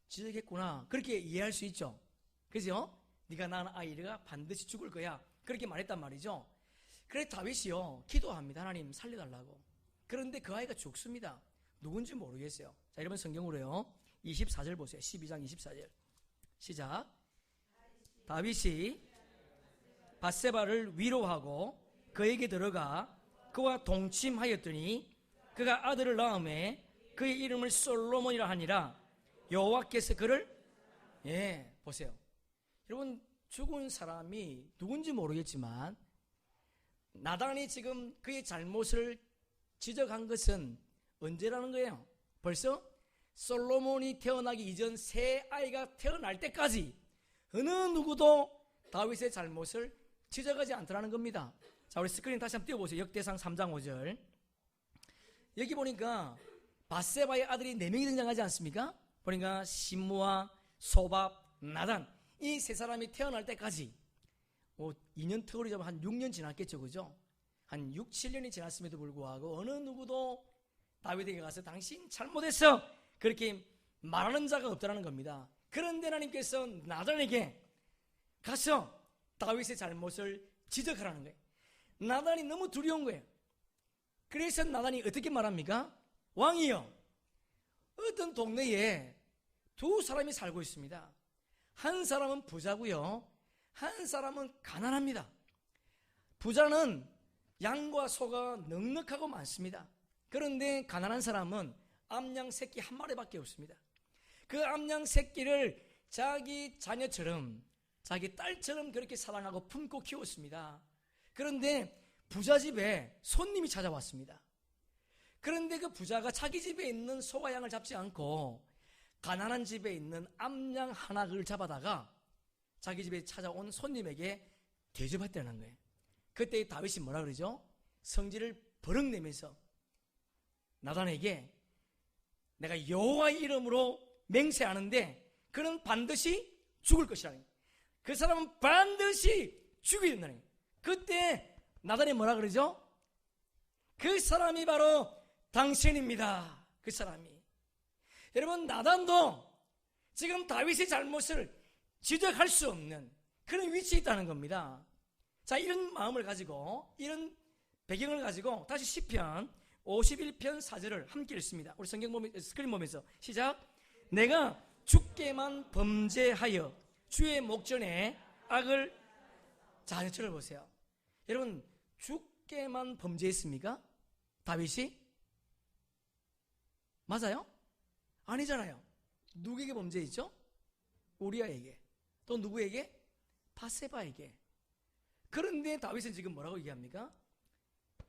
지적했구나, 그렇게 이해할 수 있죠. 그죠? 네가 낳은 아이가 반드시 죽을 거야, 그렇게 말했단 말이죠. 그래서 다윗이요 기도합니다. 하나님 살려달라고. 그런데 그 아이가 죽습니다. 누군지 모르겠어요. 자, 여러분 성경으로요 24절 보세요. 12장 24절 시작. 다윗이 밧세바를 위로하고 그에게 들어가 그와 동침하였더니 그가 아들을 낳음에 그의 이름을 솔로몬이라 하니라. 여호와께서 그를 보세요. 여러분, 죽은 사람이 누군지 모르겠지만 나단이 지금 그의 잘못을 지적한 것은 언제라는 거예요? 벌써 솔로몬이 태어나기 이전 새 아이가 태어날 때까지 어느 누구도 다윗의 잘못을 지적하지 않더라는 겁니다. 자, 우리 스크린 다시 한번 띄워보세요. 역대상 3장 5절. 여기 보니까 밧세바의 아들이 4명이 등장하지 않습니까? 보니까 심무아, 소밥, 나단, 이 세 사람이 태어날 때까지 2년 터울이자면 한 6년 지났겠죠, 그죠? 한 6, 7년이 지났음에도 불구하고 어느 누구도 다윗에게 가서 당신 잘못했어, 그렇게 말하는 자가 없다는 겁니다. 그런데 하나님께서 나단에게 가서 다윗의 잘못을 지적하라는 거예요. 나단이 너무 두려운 거예요. 그래서 나단이 어떻게 말합니까? 왕이여, 어떤 동네에 두 사람이 살고 있습니다. 한 사람은 부자고요, 한 사람은 가난합니다. 부자는 양과 소가 넉넉하고 많습니다. 그런데 가난한 사람은 암양 새끼 한 마리밖에 없습니다. 그 암양 새끼를 자기 자녀처럼, 자기 딸처럼 그렇게 사랑하고 품고 키웠습니다. 그런데 부자 집에 손님이 찾아왔습니다. 그런데 그 부자가 자기 집에 있는 소와 양을 잡지 않고 가난한 집에 있는 암양 하나를 잡아다가 자기 집에 찾아온 손님에게 대접했다는 거예요. 그때 다윗이 뭐라 그러죠? 성질을 버럭내면서 나단에게 내가 여호와의 이름으로 맹세하는데 그는 반드시 죽을 것이라는 거예요. 그 사람은 반드시 죽여야 된다는 거예요. 그때 나단이 뭐라 그러죠? 그 사람이 바로 당신입니다. 그 사람이. 여러분, 나단도 지금 다윗의 잘못을 지적할 수 없는 그런 위치에 있다는 겁니다. 자, 이런 마음을 가지고, 이런 배경을 가지고 다시 시편 51편 4절을 함께 읽습니다. 우리 성경 보면, 스크린 보면서 시작. 내가 주께만 범죄하여 주의 목전에 악을. 자, 저를 보세요. 여러분, 주께만 범죄했습니까? 다윗이? 맞아요? 아니잖아요. 누구에게 범죄했죠? 우리아에게. 또 누구에게? 밧세바에게. 그런데 다윗은 지금 뭐라고 얘기합니까?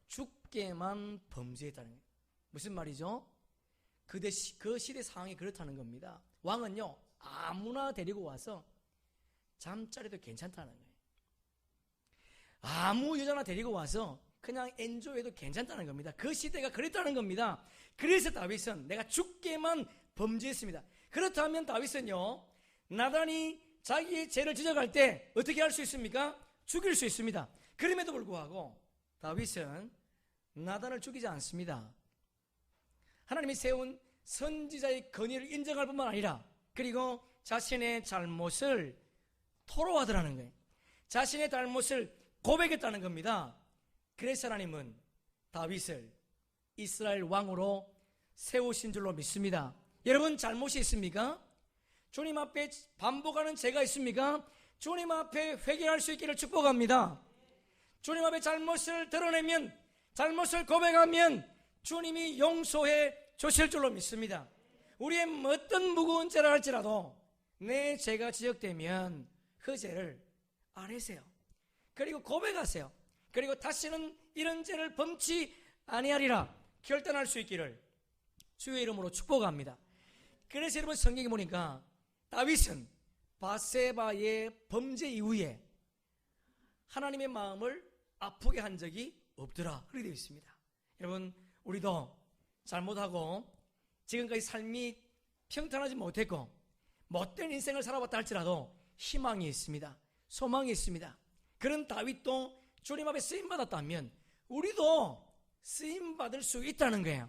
주께만 범죄했다는 거예요. 무슨 말이죠? 그 시대 상황이 그렇다는 겁니다. 왕은요, 아무나 데리고 와서 잠자리도 괜찮다는 거예요. 아무 여자나 데리고 와서 그냥 엔조해도 괜찮다는 겁니다. 그 시대가 그랬다는 겁니다. 그래서 다윗은 내가 주께만 범죄했습니다. 그렇다면 다윗은요, 나단이 자기의 죄를 지적할 때 어떻게 할 수 있습니까? 죽일 수 있습니다. 그럼에도 불구하고 다윗은 나단을 죽이지 않습니다. 하나님이 세운 선지자의 권위를 인정할 뿐만 아니라 그리고 자신의 잘못을 토로하더라는 거예요. 자신의 잘못을 고백했다는 겁니다. 그래서 하나님은 다윗을 이스라엘 왕으로 세우신 줄로 믿습니다. 여러분, 잘못이 있습니까? 주님 앞에 반복하는 죄가 있습니까? 주님 앞에 회개할 수 있기를 축복합니다. 주님 앞에 잘못을 드러내면, 잘못을 고백하면 주님이 용서해 주실 줄로 믿습니다. 우리의 어떤 무거운 죄를 할지라도 내 죄가 지적되면 그 죄를 아뢰세요. 그리고 고백하세요. 그리고 다시는 이런 죄를 범치 아니하리라 결단할 수 있기를 주의 이름으로 축복합니다. 그래서 여러분 성경에 보니까 다윗은 바세바의 범죄 이후에 하나님의 마음을 아프게 한 적이 없더라 그렇게 되어 있습니다. 여러분 우리도 잘못하고 지금까지 삶이 평탄하지 못했고 못된 인생을 살아왔다 할지라도 희망이 있습니다. 소망이 있습니다. 그런 다윗도 주님 앞에 쓰임받았다면 우리도 쓰임받을 수 있다는 거예요.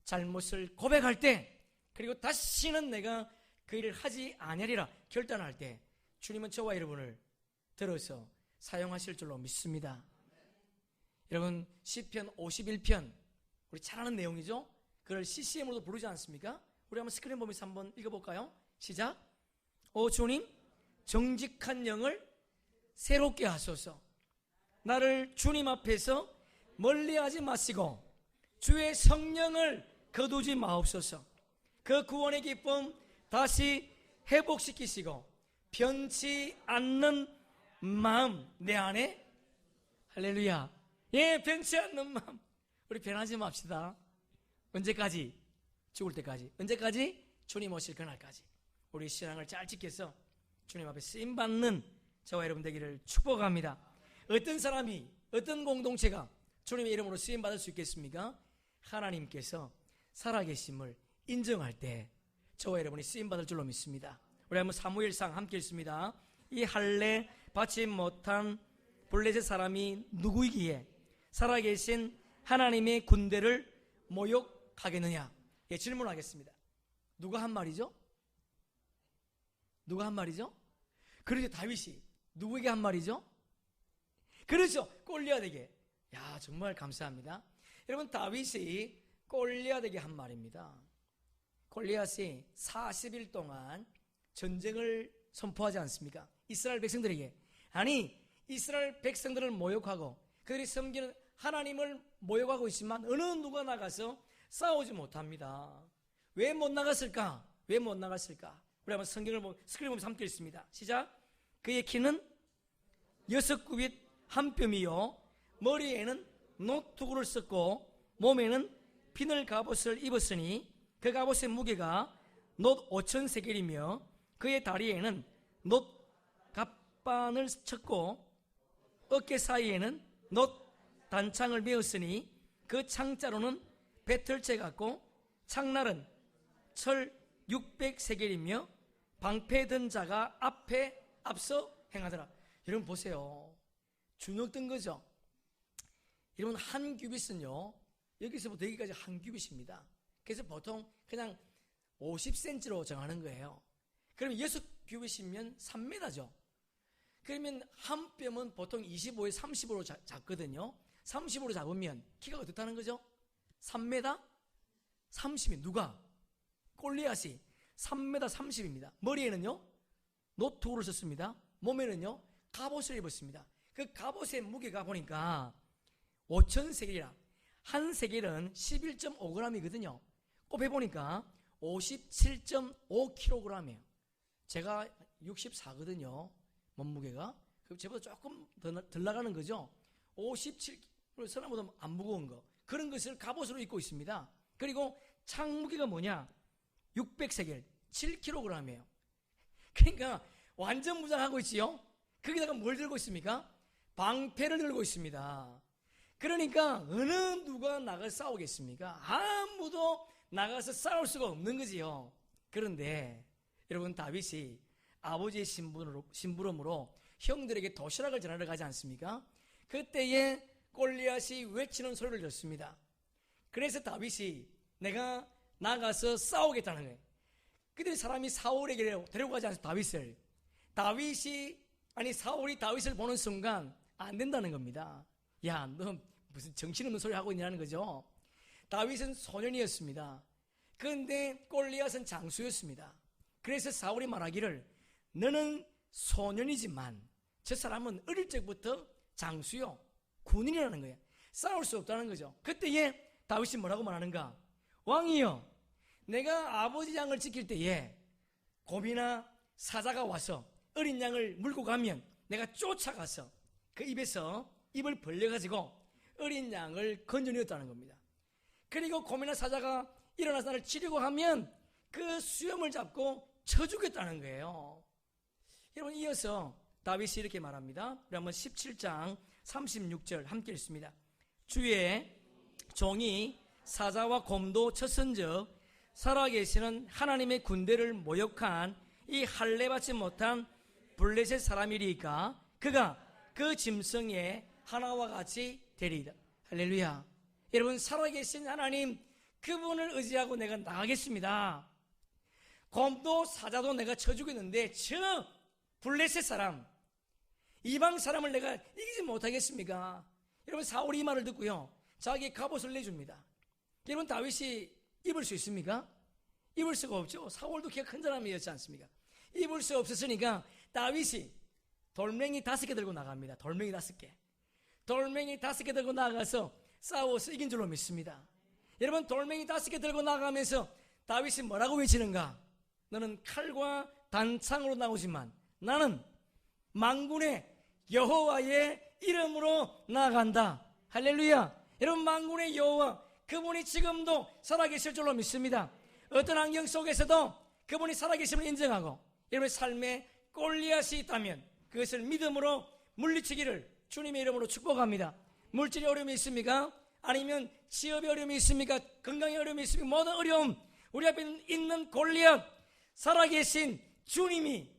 잘못을 고백할 때, 그리고 다시는 내가 그 일을 하지 아니하리라 결단할 때 주님은 저와 여러분을 들어서 사용하실 줄로 믿습니다. 여러분 시편 51편 우리 잘 아는 내용이죠. 그걸 CCM으로도 부르지 않습니까? 우리 한번 스크린 보면서 한번 읽어볼까요? 시작. 오 주님, 정직한 영을 새롭게 하소서. 나를 주님 앞에서 멀리하지 마시고 주의 성령을 거두지 마옵소서. 그 구원의 기쁨 다시 회복시키시고 변치 않는 마음 내 안에, 할렐루야, 예, 변치 않는 마음. 우리 변하지 맙시다. 언제까지? 죽을 때까지. 언제까지? 주님 오실 그날까지 우리 신앙을 잘 지켜서 주님 앞에 쓰임받는 저와 여러분 되기를 축복합니다. 어떤 사람이, 어떤 공동체가 주님의 이름으로 쓰임받을 수 있겠습니까? 하나님께서 살아계심을 인정할 때 저와 여러분이 쓰임받을 줄로 믿습니다. 우리 한번 사무엘상 함께 읽습니다. 이 할례 받지 못한 블레셋 사람이 누구이기에 살아계신 하나님의 군대를 모욕하겠느냐? 예, 질문하겠습니다. 누가 한 말이죠? 누가 한 말이죠? 그러죠, 다윗이. 누구에게 한 말이죠? 그렇죠, 골리앗에게. 야, 정말 감사합니다. 여러분, 다윗이 골리앗에게 한 말입니다. 골리앗이 40일 동안 전쟁을 선포하지 않습니까? 이스라엘 백성들에게. 아니, 이스라엘 백성들을 모욕하고 그들이 섬기는 하나님을 모욕하고 있지만 어느 누가 나가서 싸우지 못합니다. 왜 못 나갔을까? 왜 못 나갔을까? 우리 한번 성경을 스크린 보면서 함께 읽습니다. 시작. 그의 키는 6규빗 한 뼘이요 머리에는 노투구를 썼고 몸에는 비늘 갑옷을 입었으니 그 갑옷의 무게가 놋 5,000세겔이며 그의 다리에는 놋 갑반을 쳤고 어깨 사이에는 놋 단창을 메었으니 그 창자로는 배틀채 같고 창날은 철 600세겔이며 방패 든 자가 앞서 행하더라. 여러분 보세요. 주눅 든 거죠. 여러분 한 규빗은요 여기서부터 여기까지 한 규빗입니다. 그래서 보통 그냥 50cm로 정하는 거예요. 그러면 6규빗이면 3m죠. 그러면 한 뼘은 보통 25에 30으로 잡거든요. 30으로 잡으면 키가 어떻다는 거죠? 3m 30이 누가? 골리앗이 3m 30입니다. 머리에는요 노트구를 썼습니다. 몸에는요 갑옷을 입었습니다. 그 갑옷의 무게가 보니까 5,000세겔이라. 한 세겔은 11.5g이거든요. 곱해보니까 57.5kg이에요. 제가 64거든요. 몸무게가. 저보다 조금 덜 나가는 거죠. 57, 사람보다 안 무거운 거. 그런 것을 갑옷으로 입고 있습니다. 그리고 창무게가 뭐냐? 600세겔, 7kg이에요. 그러니까 완전 무장하고 있지요. 거기다가 뭘 들고 있습니까? 방패를 들고 있습니다. 그러니까 어느 누가 나가 싸우겠습니까? 아무도 나가서 싸울 수가 없는 거지요. 그런데 여러분 다윗이 아버지의 심부름으로 형들에게 도시락을 전하러 가지 않습니까? 그때에 골리앗이 외치는 소리를 듣습니다. 그래서 다윗이 내가 나가서 싸우겠다는 거예요. 그들이 사람이 사울에게 데려가지 않아서 사울이 다윗을 보는 순간 안 된다는 겁니다. 야, 너 무슨 정신없는 소리 하고 있냐는 거죠. 다윗은 소년이었습니다. 그런데 골리앗은 장수였습니다. 그래서 사울이 말하기를 너는 소년이지만 저 사람은 어릴 적부터 장수요, 군인이라는 거예요. 싸울 수 없다는 거죠. 그때에 다윗이 뭐라고 말하는가? 왕이여, 내가 아버지 양을 지킬 때에 곰이나 사자가 와서 어린 양을 물고 가면 내가 쫓아가서 그 입에서 입을 벌려가지고 어린 양을 건져내었다는 겁니다. 그리고 곰이나 사자가 일어나서 나를 치려고 하면 그 수염을 잡고 쳐주겠다는 거예요. 여러분, 이어서 다윗이 이렇게 말합니다. 우리 한번 17장 36절 함께 읽습니다. 주의 종이 사자와 곰도 쳤은즉 살아계시는 하나님의 군대를 모욕한 이 할례받지 못한 블레셋 사람이리까 그가 그 짐승의 하나와 같이 되리이다. 할렐루야. 여러분, 살아계신 하나님 그분을 의지하고 내가 나가겠습니다. 곰도 사자도 내가 쳐주겠는데 저 블레셋 사람, 이방 사람을 내가 이기지 못하겠습니까? 여러분, 사울이 이 말을 듣고요, 자기 갑옷을 내줍니다. 여러분, 다윗이 입을 수 있습니까? 입을 수가 없죠. 사울도 키가 큰 사람이었지 않습니까? 입을 수 없었으니까 다윗이 돌멩이 5개 들고 나갑니다. 돌멩이 5개. 돌멩이 5개 들고 나가서 싸워서 이긴 줄로 믿습니다. 여러분, 돌멩이 5개 들고 나가면서 다윗이 뭐라고 외치는가? 너는 칼과 단창으로 나오지만 나는 만군의 여호와의 이름으로 나아간다. 할렐루야. 여러분, 만군의 여호와, 그분이 지금도 살아계실 줄로 믿습니다. 어떤 환경 속에서도 그분이 살아계심을 인정하고 여러분의 삶에 골리앗이 있다면 그것을 믿음으로 물리치기를 주님의 이름으로 축복합니다. 물질의 어려움이 있습니까? 아니면 취업의 어려움이 있습니까? 건강의 어려움이 있습니까? 모든 어려움, 우리 앞에 있는 골리앗, 살아계신 주님이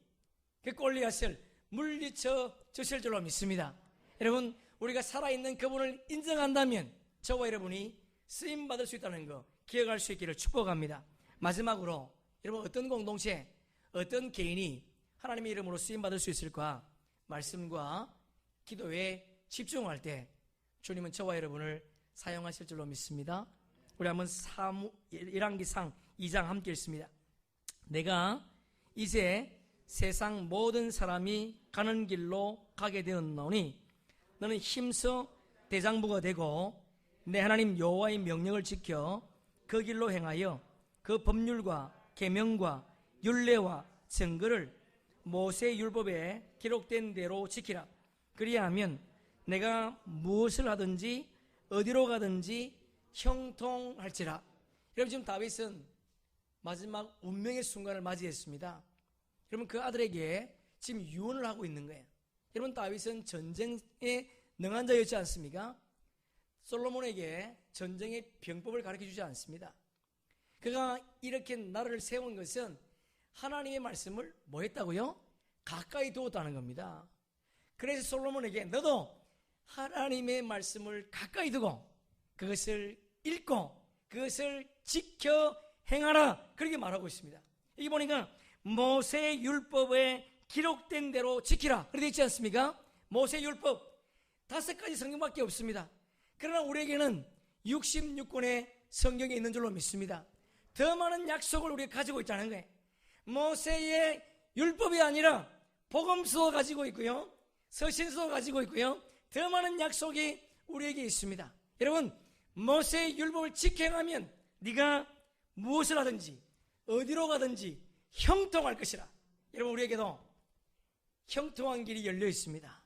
그 골리앗을 물리쳐 주실 줄로 믿습니다. 여러분, 우리가 살아있는 그분을 인정한다면 저와 여러분이 쓰임받을 수 있다는 거 기억할 수 있기를 축복합니다. 마지막으로 여러분, 어떤 공동체, 어떤 개인이 하나님의 이름으로 쓰임받을 수 있을까? 말씀과 기도에 집중할 때 주님은 저와 여러분을 사용하실 줄로 믿습니다. 우리 한번 열왕기상 2장 함께 읽습니다. 내가 이제 세상 모든 사람이 가는 길로 가게 되었노니 너는 힘써 대장부가 되고 내 하나님 여호와의 명령을 지켜 그 길로 행하여 그 법률과 계명과 율례와 증거를 모세 율법에 기록된 대로 지키라. 그리하면 내가 무엇을 하든지 어디로 가든지 형통할지라. 여러분, 지금 다윗은 마지막 운명의 순간을 맞이했습니다. 여러분, 그 아들에게 지금 유언을 하고 있는 거예요. 여러분, 다윗은 전쟁에 능한 자였지 않습니까? 솔로몬에게 전쟁의 병법을 가르쳐주지 않습니다. 그가 이렇게 나라를 세운 것은 하나님의 말씀을 뭐 했다고요? 가까이 두었다는 겁니다. 그래서 솔로몬에게 너도 하나님의 말씀을 가까이 두고 그것을 읽고 그것을 지켜 행하라, 그렇게 말하고 있습니다. 여기 보니까 모세 율법에 기록된 대로 지키라, 그렇게 되어 있지 않습니까? 모세 율법 5가지 성경밖에 없습니다. 그러나 우리에게는 66권의 성경이 있는 줄로 믿습니다. 더 많은 약속을 우리가 가지고 있다는 거예요. 모세의 율법이 아니라 복음서도 가지고 있고요, 서신서도 가지고 있고요, 더 많은 약속이 우리에게 있습니다. 여러분, 모세의 율법을 지켜 행하면 네가 무엇을 하든지 어디로 가든지 형통할 것이라. 여러분, 우리에게도 형통한 길이 열려 있습니다.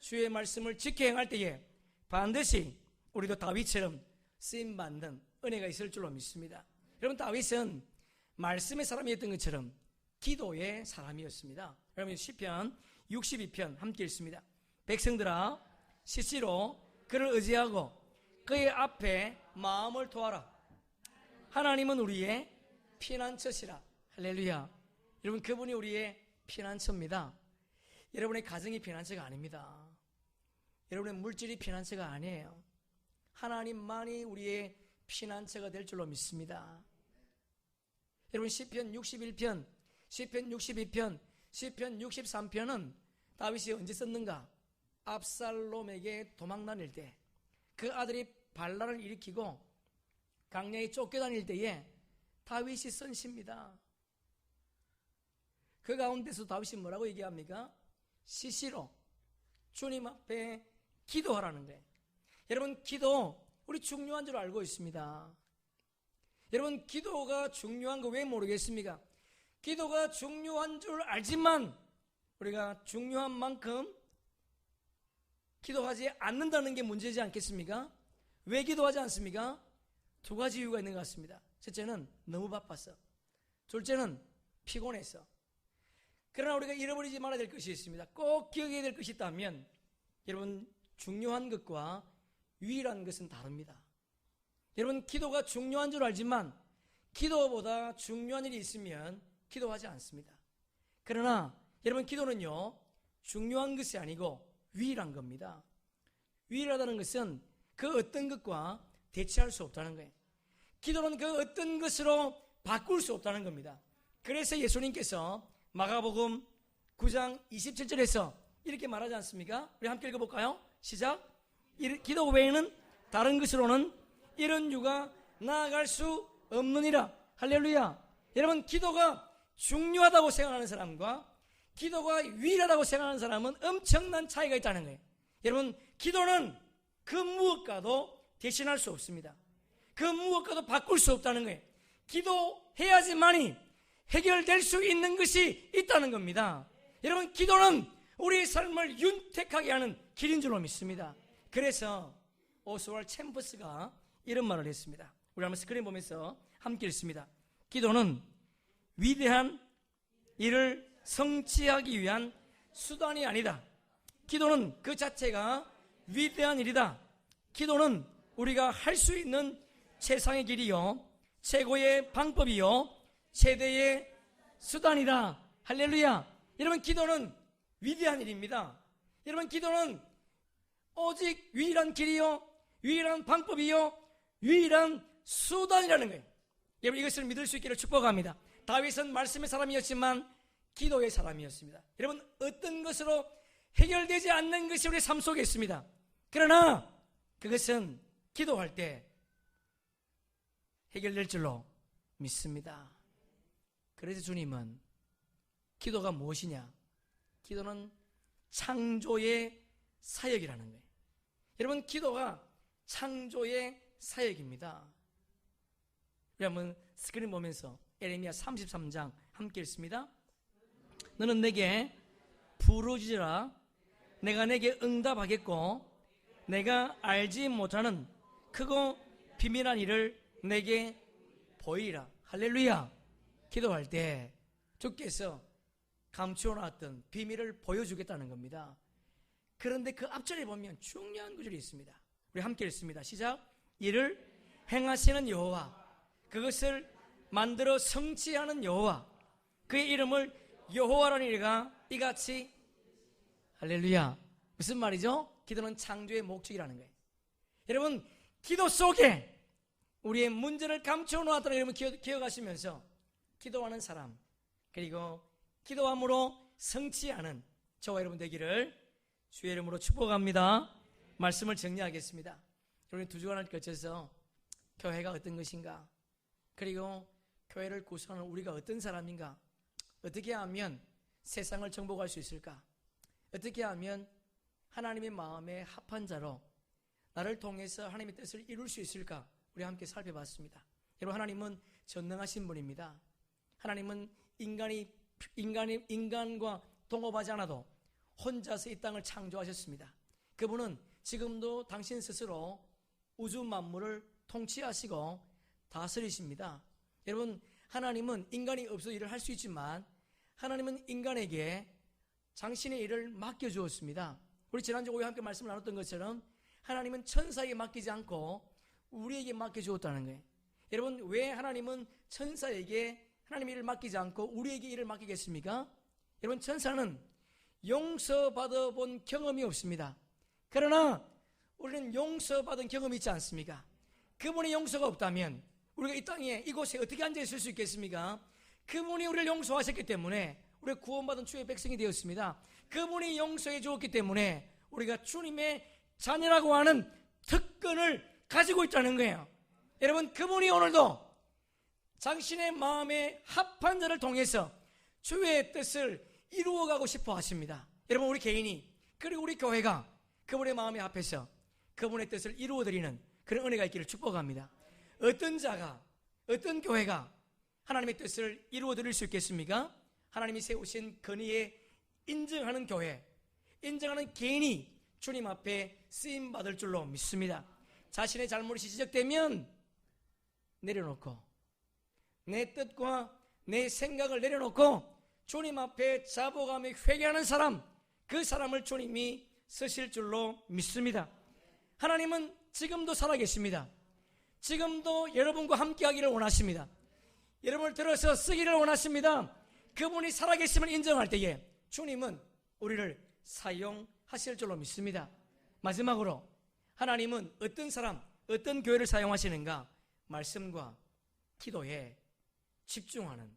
주의 말씀을 지켜 행할 때에 반드시 우리도 다윗처럼 쓰임받는 은혜가 있을 줄로 믿습니다. 여러분, 다윗은 말씀의 사람이었던 것처럼 기도의 사람이었습니다. 여러분, 시편 62편 함께 읽습니다. 백성들아, 시시로 그를 의지하고 그의 앞에 마음을 토하라. 하나님은 우리의 피난처시라. 할렐루야. 여러분, 그분이 우리의 피난처입니다. 여러분의 가정이 피난처가 아닙니다. 여러분의 물질이 피난처가 아니에요. 하나님만이 우리의 피난처가 될 줄로 믿습니다. 여러분, 시편 61편, 시편 62편, 시편 63편은 다윗이 언제 썼는가? 압살롬에게 도망다닐 때, 그 아들이 반란을 일으키고 강야에 쫓겨다닐 때에 다윗이 쓴 시입니다. 그 가운데서 다윗이 뭐라고 얘기합니까? 시시로 주님 앞에 기도하라는 거예요. 여러분, 기도 우리 중요한 줄 알고 있습니다. 여러분, 기도가 중요한 거 왜 모르겠습니까? 기도가 중요한 줄 알지만 우리가 중요한 만큼 기도하지 않는다는 게 문제지 않겠습니까? 왜 기도하지 않습니까? 두 가지 이유가 있는 것 같습니다. 첫째는 너무 바빠서, 둘째는 피곤해서. 그러나 우리가 잃어버리지 말아야 될 것이 있습니다. 꼭 기억해야 될 것이 있다면, 여러분, 중요한 것과 유일한 것은 다릅니다. 여러분, 기도가 중요한 줄 알지만 기도보다 중요한 일이 있으면 기도하지 않습니다. 그러나 여러분, 기도는요, 중요한 것이 아니고 유일한 겁니다. 유일하다는 것은 그 어떤 것과 대체할 수 없다는 거예요. 기도는 그 어떤 것으로 바꿀 수 없다는 겁니다. 그래서 예수님께서 마가복음 9장 27절에서 이렇게 말하지 않습니까? 우리 함께 읽어볼까요? 시작. 기도 외에는 다른 것으로는 이런 유가 나아갈 수 없느니라. 할렐루야. 여러분, 기도가 중요하다고 생각하는 사람과 기도가 유일하다고 생각하는 사람은 엄청난 차이가 있다는 거예요. 여러분, 기도는 그 무엇과도 대신할 수 없습니다. 그 무엇과도 바꿀 수 없다는 거예요. 기도해야지만이 해결될 수 있는 것이 있다는 겁니다. 여러분, 기도는 우리의 삶을 윤택하게 하는 길인 줄로 믿습니다. 그래서 오스왈드 챔버스가 이런 말을 했습니다. 우리 한번 스크린 보면서 함께 읽습니다. 기도는 위대한 일을 성취하기 위한 수단이 아니다. 기도는 그 자체가 위대한 일이다. 기도는 우리가 할 수 있는 최상의 길이요, 최고의 방법이요, 최대의 수단이다. 할렐루야. 여러분, 기도는 위대한 일입니다. 여러분, 기도는 오직 유일한 길이요, 유일한 방법이요, 유일한 수단이라는 거예요. 여러분, 이것을 믿을 수 있기를 축복합니다. 다윗은 말씀의 사람이었지만 기도의 사람이었습니다. 여러분, 어떤 것으로 해결되지 않는 것이 우리 삶 속에 있습니다. 그러나 그것은 기도할 때 해결될 줄로 믿습니다. 그래서 주님은 기도가 무엇이냐? 기도는 창조의 사역이라는 거예요. 여러분, 기도가 창조의 사역입니다. 우리 한번 스크린 보면서 에레미야 33장 함께 읽습니다. 너는 내게 부르짖으라. 내가 내게 응답하겠고 내가 알지 못하는 크고 비밀한 일을 내게 보이리라. 할렐루야. 기도할 때 주께서 감추어놨던 비밀을 보여주겠다는 겁니다. 그런데 그 앞절에 보면 중요한 구절이 있습니다. 우리 함께 읽습니다. 시작. 이를 행하시는 여호와, 그것을 만들어 성취하는 여호와, 그의 이름을 여호와라니가 이같이. 할렐루야. 무슨 말이죠? 기도는 창조의 목적이라는 거예요. 여러분, 기도 속에 우리의 문제를 감춰 놓았다는 여러분 기억하시면서 기도하는 사람, 그리고 기도함으로 성취하는 저와 여러분 되기를 주의 이름으로 축복합니다. 말씀을 정리하겠습니다. 여러분, 두 주간을 거쳐서 교회가 어떤 것인가, 그리고 교회를 구성하는 우리가 어떤 사람인가, 어떻게 하면 세상을 정복할 수 있을까, 어떻게 하면 하나님의 마음에 합한 자로 나를 통해서 하나님의 뜻을 이룰 수 있을까, 우리 함께 살펴봤습니다. 여러분, 하나님은 전능하신 분입니다. 하나님은 인간과 동업하지 않아도 혼자서 이 땅을 창조하셨습니다. 그분은 지금도 당신 스스로 우주 만물을 통치하시고 다스리십니다. 여러분, 하나님은 인간이 없어도 일을 할 수 있지만 하나님은 인간에게 당신의 일을 맡겨주었습니다. 우리 지난주 오후에 함께 말씀을 나눴던 것처럼 하나님은 천사에게 맡기지 않고 우리에게 맡겨주었다는 거예요. 여러분, 왜 하나님은 천사에게 하나님의 일을 맡기지 않고 우리에게 일을 맡기겠습니까? 여러분, 천사는 용서받아 본 경험이 없습니다. 그러나 우리는 용서받은 경험이 있지 않습니까? 그분의 용서가 없다면 우리가 이 땅에 이곳에 어떻게 앉아 있을 수 있겠습니까? 그분이 우리를 용서하셨기 때문에 우리가 구원받은 주의 백성이 되었습니다. 그분이 용서해 주었기 때문에 우리가 주님의 자녀라고 하는 특권을 가지고 있다는 거예요. 여러분, 그분이 오늘도 당신의 마음에 합한 자를 통해서 주의 뜻을 이루어가고 싶어 하십니다. 여러분, 우리 개인이 그리고 우리 교회가 그분의 마음에 합해서 그분의 뜻을 이루어드리는 그런 은혜가 있기를 축복합니다. 어떤 자가, 어떤 교회가 하나님의 뜻을 이루어드릴 수 있겠습니까? 하나님이 세우신 건의에 인정하는 교회, 인정하는 개인이 주님 앞에 쓰임받을 줄로 믿습니다. 자신의 잘못이 지적되면 내려놓고 내 뜻과 내 생각을 내려놓고 주님 앞에 자복하며 회개하는 사람, 그 사람을 주님이 쓰실 줄로 믿습니다. 하나님은 지금도 살아계십니다. 지금도 여러분과 함께하기를 원하십니다. 여러분을 들어서 쓰기를 원하십니다. 그분이 살아계심을 인정할 때에 주님은 우리를 사용하실 줄로 믿습니다. 마지막으로 하나님은 어떤 사람, 어떤 교회를 사용하시는가? 말씀과 기도에 집중하는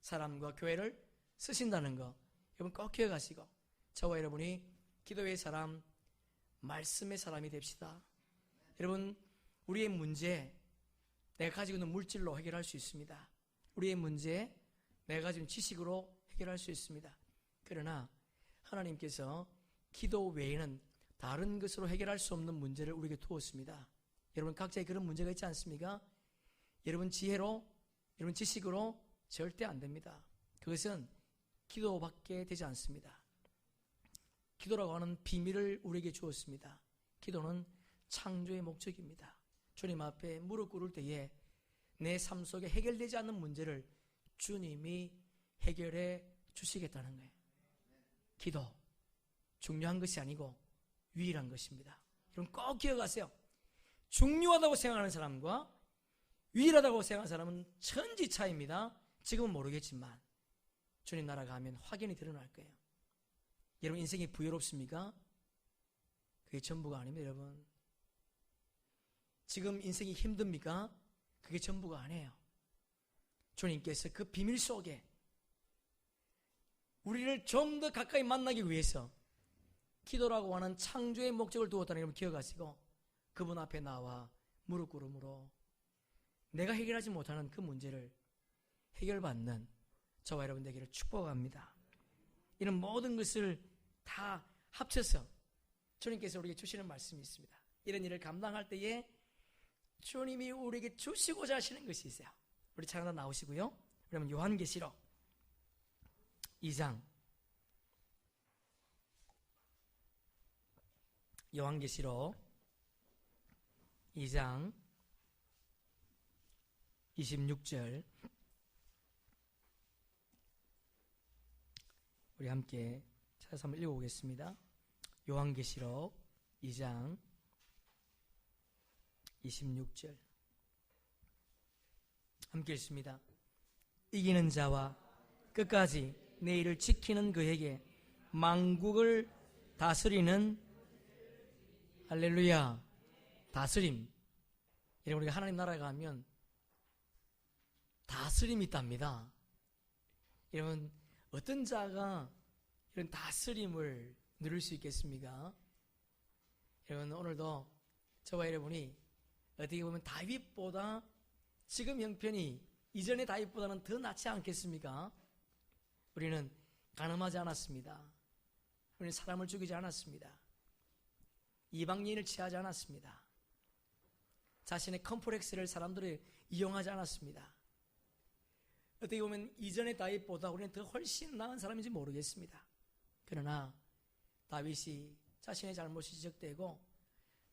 사람과 교회를 쓰신다는 거 여러분 꼭 기억하시고, 저와 여러분이 기도의 사람, 말씀의 사람이 됩시다. 여러분, 우리의 문제 내가 가지고 있는 물질로 해결할 수 있습니다. 우리의 문제 내가 가지고 있는 지식으로 해결할 수 있습니다. 그러나 하나님께서 기도 외에는 다른 것으로 해결할 수 없는 문제를 우리에게 두었습니다. 여러분, 각자의 그런 문제가 있지 않습니까? 여러분 지혜로, 여러분 지식으로 절대 안 됩니다. 그것은 기도밖에 되지 않습니다. 기도라고 하는 비밀을 우리에게 주었습니다. 기도는 창조의 목적입니다. 주님 앞에 무릎 꿇을 때에 내 삶 속에 해결되지 않는 문제를 주님이 해결해 주시겠다는 거예요. 기도, 중요한 것이 아니고 유일한 것입니다. 여러분 꼭 기억하세요. 중요하다고 생각하는 사람과 유일하다고 생각하는 사람은 천지 차이입니다. 지금은 모르겠지만 주님 나라가 하면 확연히 드러날 거예요. 여러분 인생이 부여롭습니까? 그게 전부가 아닙니다. 여러분, 지금 인생이 힘듭니까? 그게 전부가 아니에요. 주님께서 그 비밀 속에 우리를 좀 더 가까이 만나기 위해서 기도라고 하는 창조의 목적을 두었다는 걸 기억하시고, 그분 앞에 나와 무릎 꿇음으로 내가 해결하지 못하는 그 문제를 해결받는 저와 여러분 되기를 축복합니다. 이런 모든 것을 다 합쳐서 주님께서 우리에게 주시는 말씀이 있습니다. 이런 일을 감당할 때에 주님이 우리에게 주시고자 하시는 것이 있어요. 우리 찬양단 나오시고요. 그러면 요한계시록 2장, 요한계시록 2장 26절 우리 함께 찾아서 한번 읽어보겠습니다. 요한계시록 2장 26절 함께 읽습니다. 이기는 자와 끝까지 내 일을 지키는 그에게 만국을 다스리는, 할렐루야, 다스림. 여러분, 우리가 하나님 나라에 가면 다스림이 있답니다. 여러분, 어떤 자가 이런 다스림을 누릴 수 있겠습니까? 여러분, 오늘도 저와 여러분이 어떻게 보면 다윗보다 지금 형편이 이전의 다윗보다는 더 낫지 않겠습니까? 우리는 간음하지 않았습니다. 우리는 사람을 죽이지 않았습니다. 이방인을 취하지 않았습니다. 자신의 컴플렉스를 사람들이 이용하지 않았습니다. 어떻게 보면 이전의 다윗보다 우리는 더 훨씬 나은 사람인지 모르겠습니다. 그러나 다윗이 자신의 잘못이 지적되고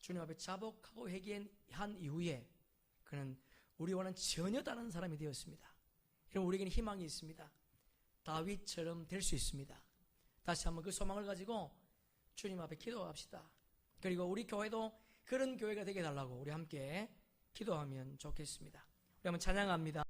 주님 앞에 자복하고 회개한 이후에 그는 우리와는 전혀 다른 사람이 되었습니다. 그럼 우리에게는 희망이 있습니다. 다윗처럼 될 수 있습니다. 다시 한번 그 소망을 가지고 주님 앞에 기도합시다. 그리고 우리 교회도 그런 교회가 되게 해달라고 우리 함께 기도하면 좋겠습니다. 우리 한번 찬양합니다.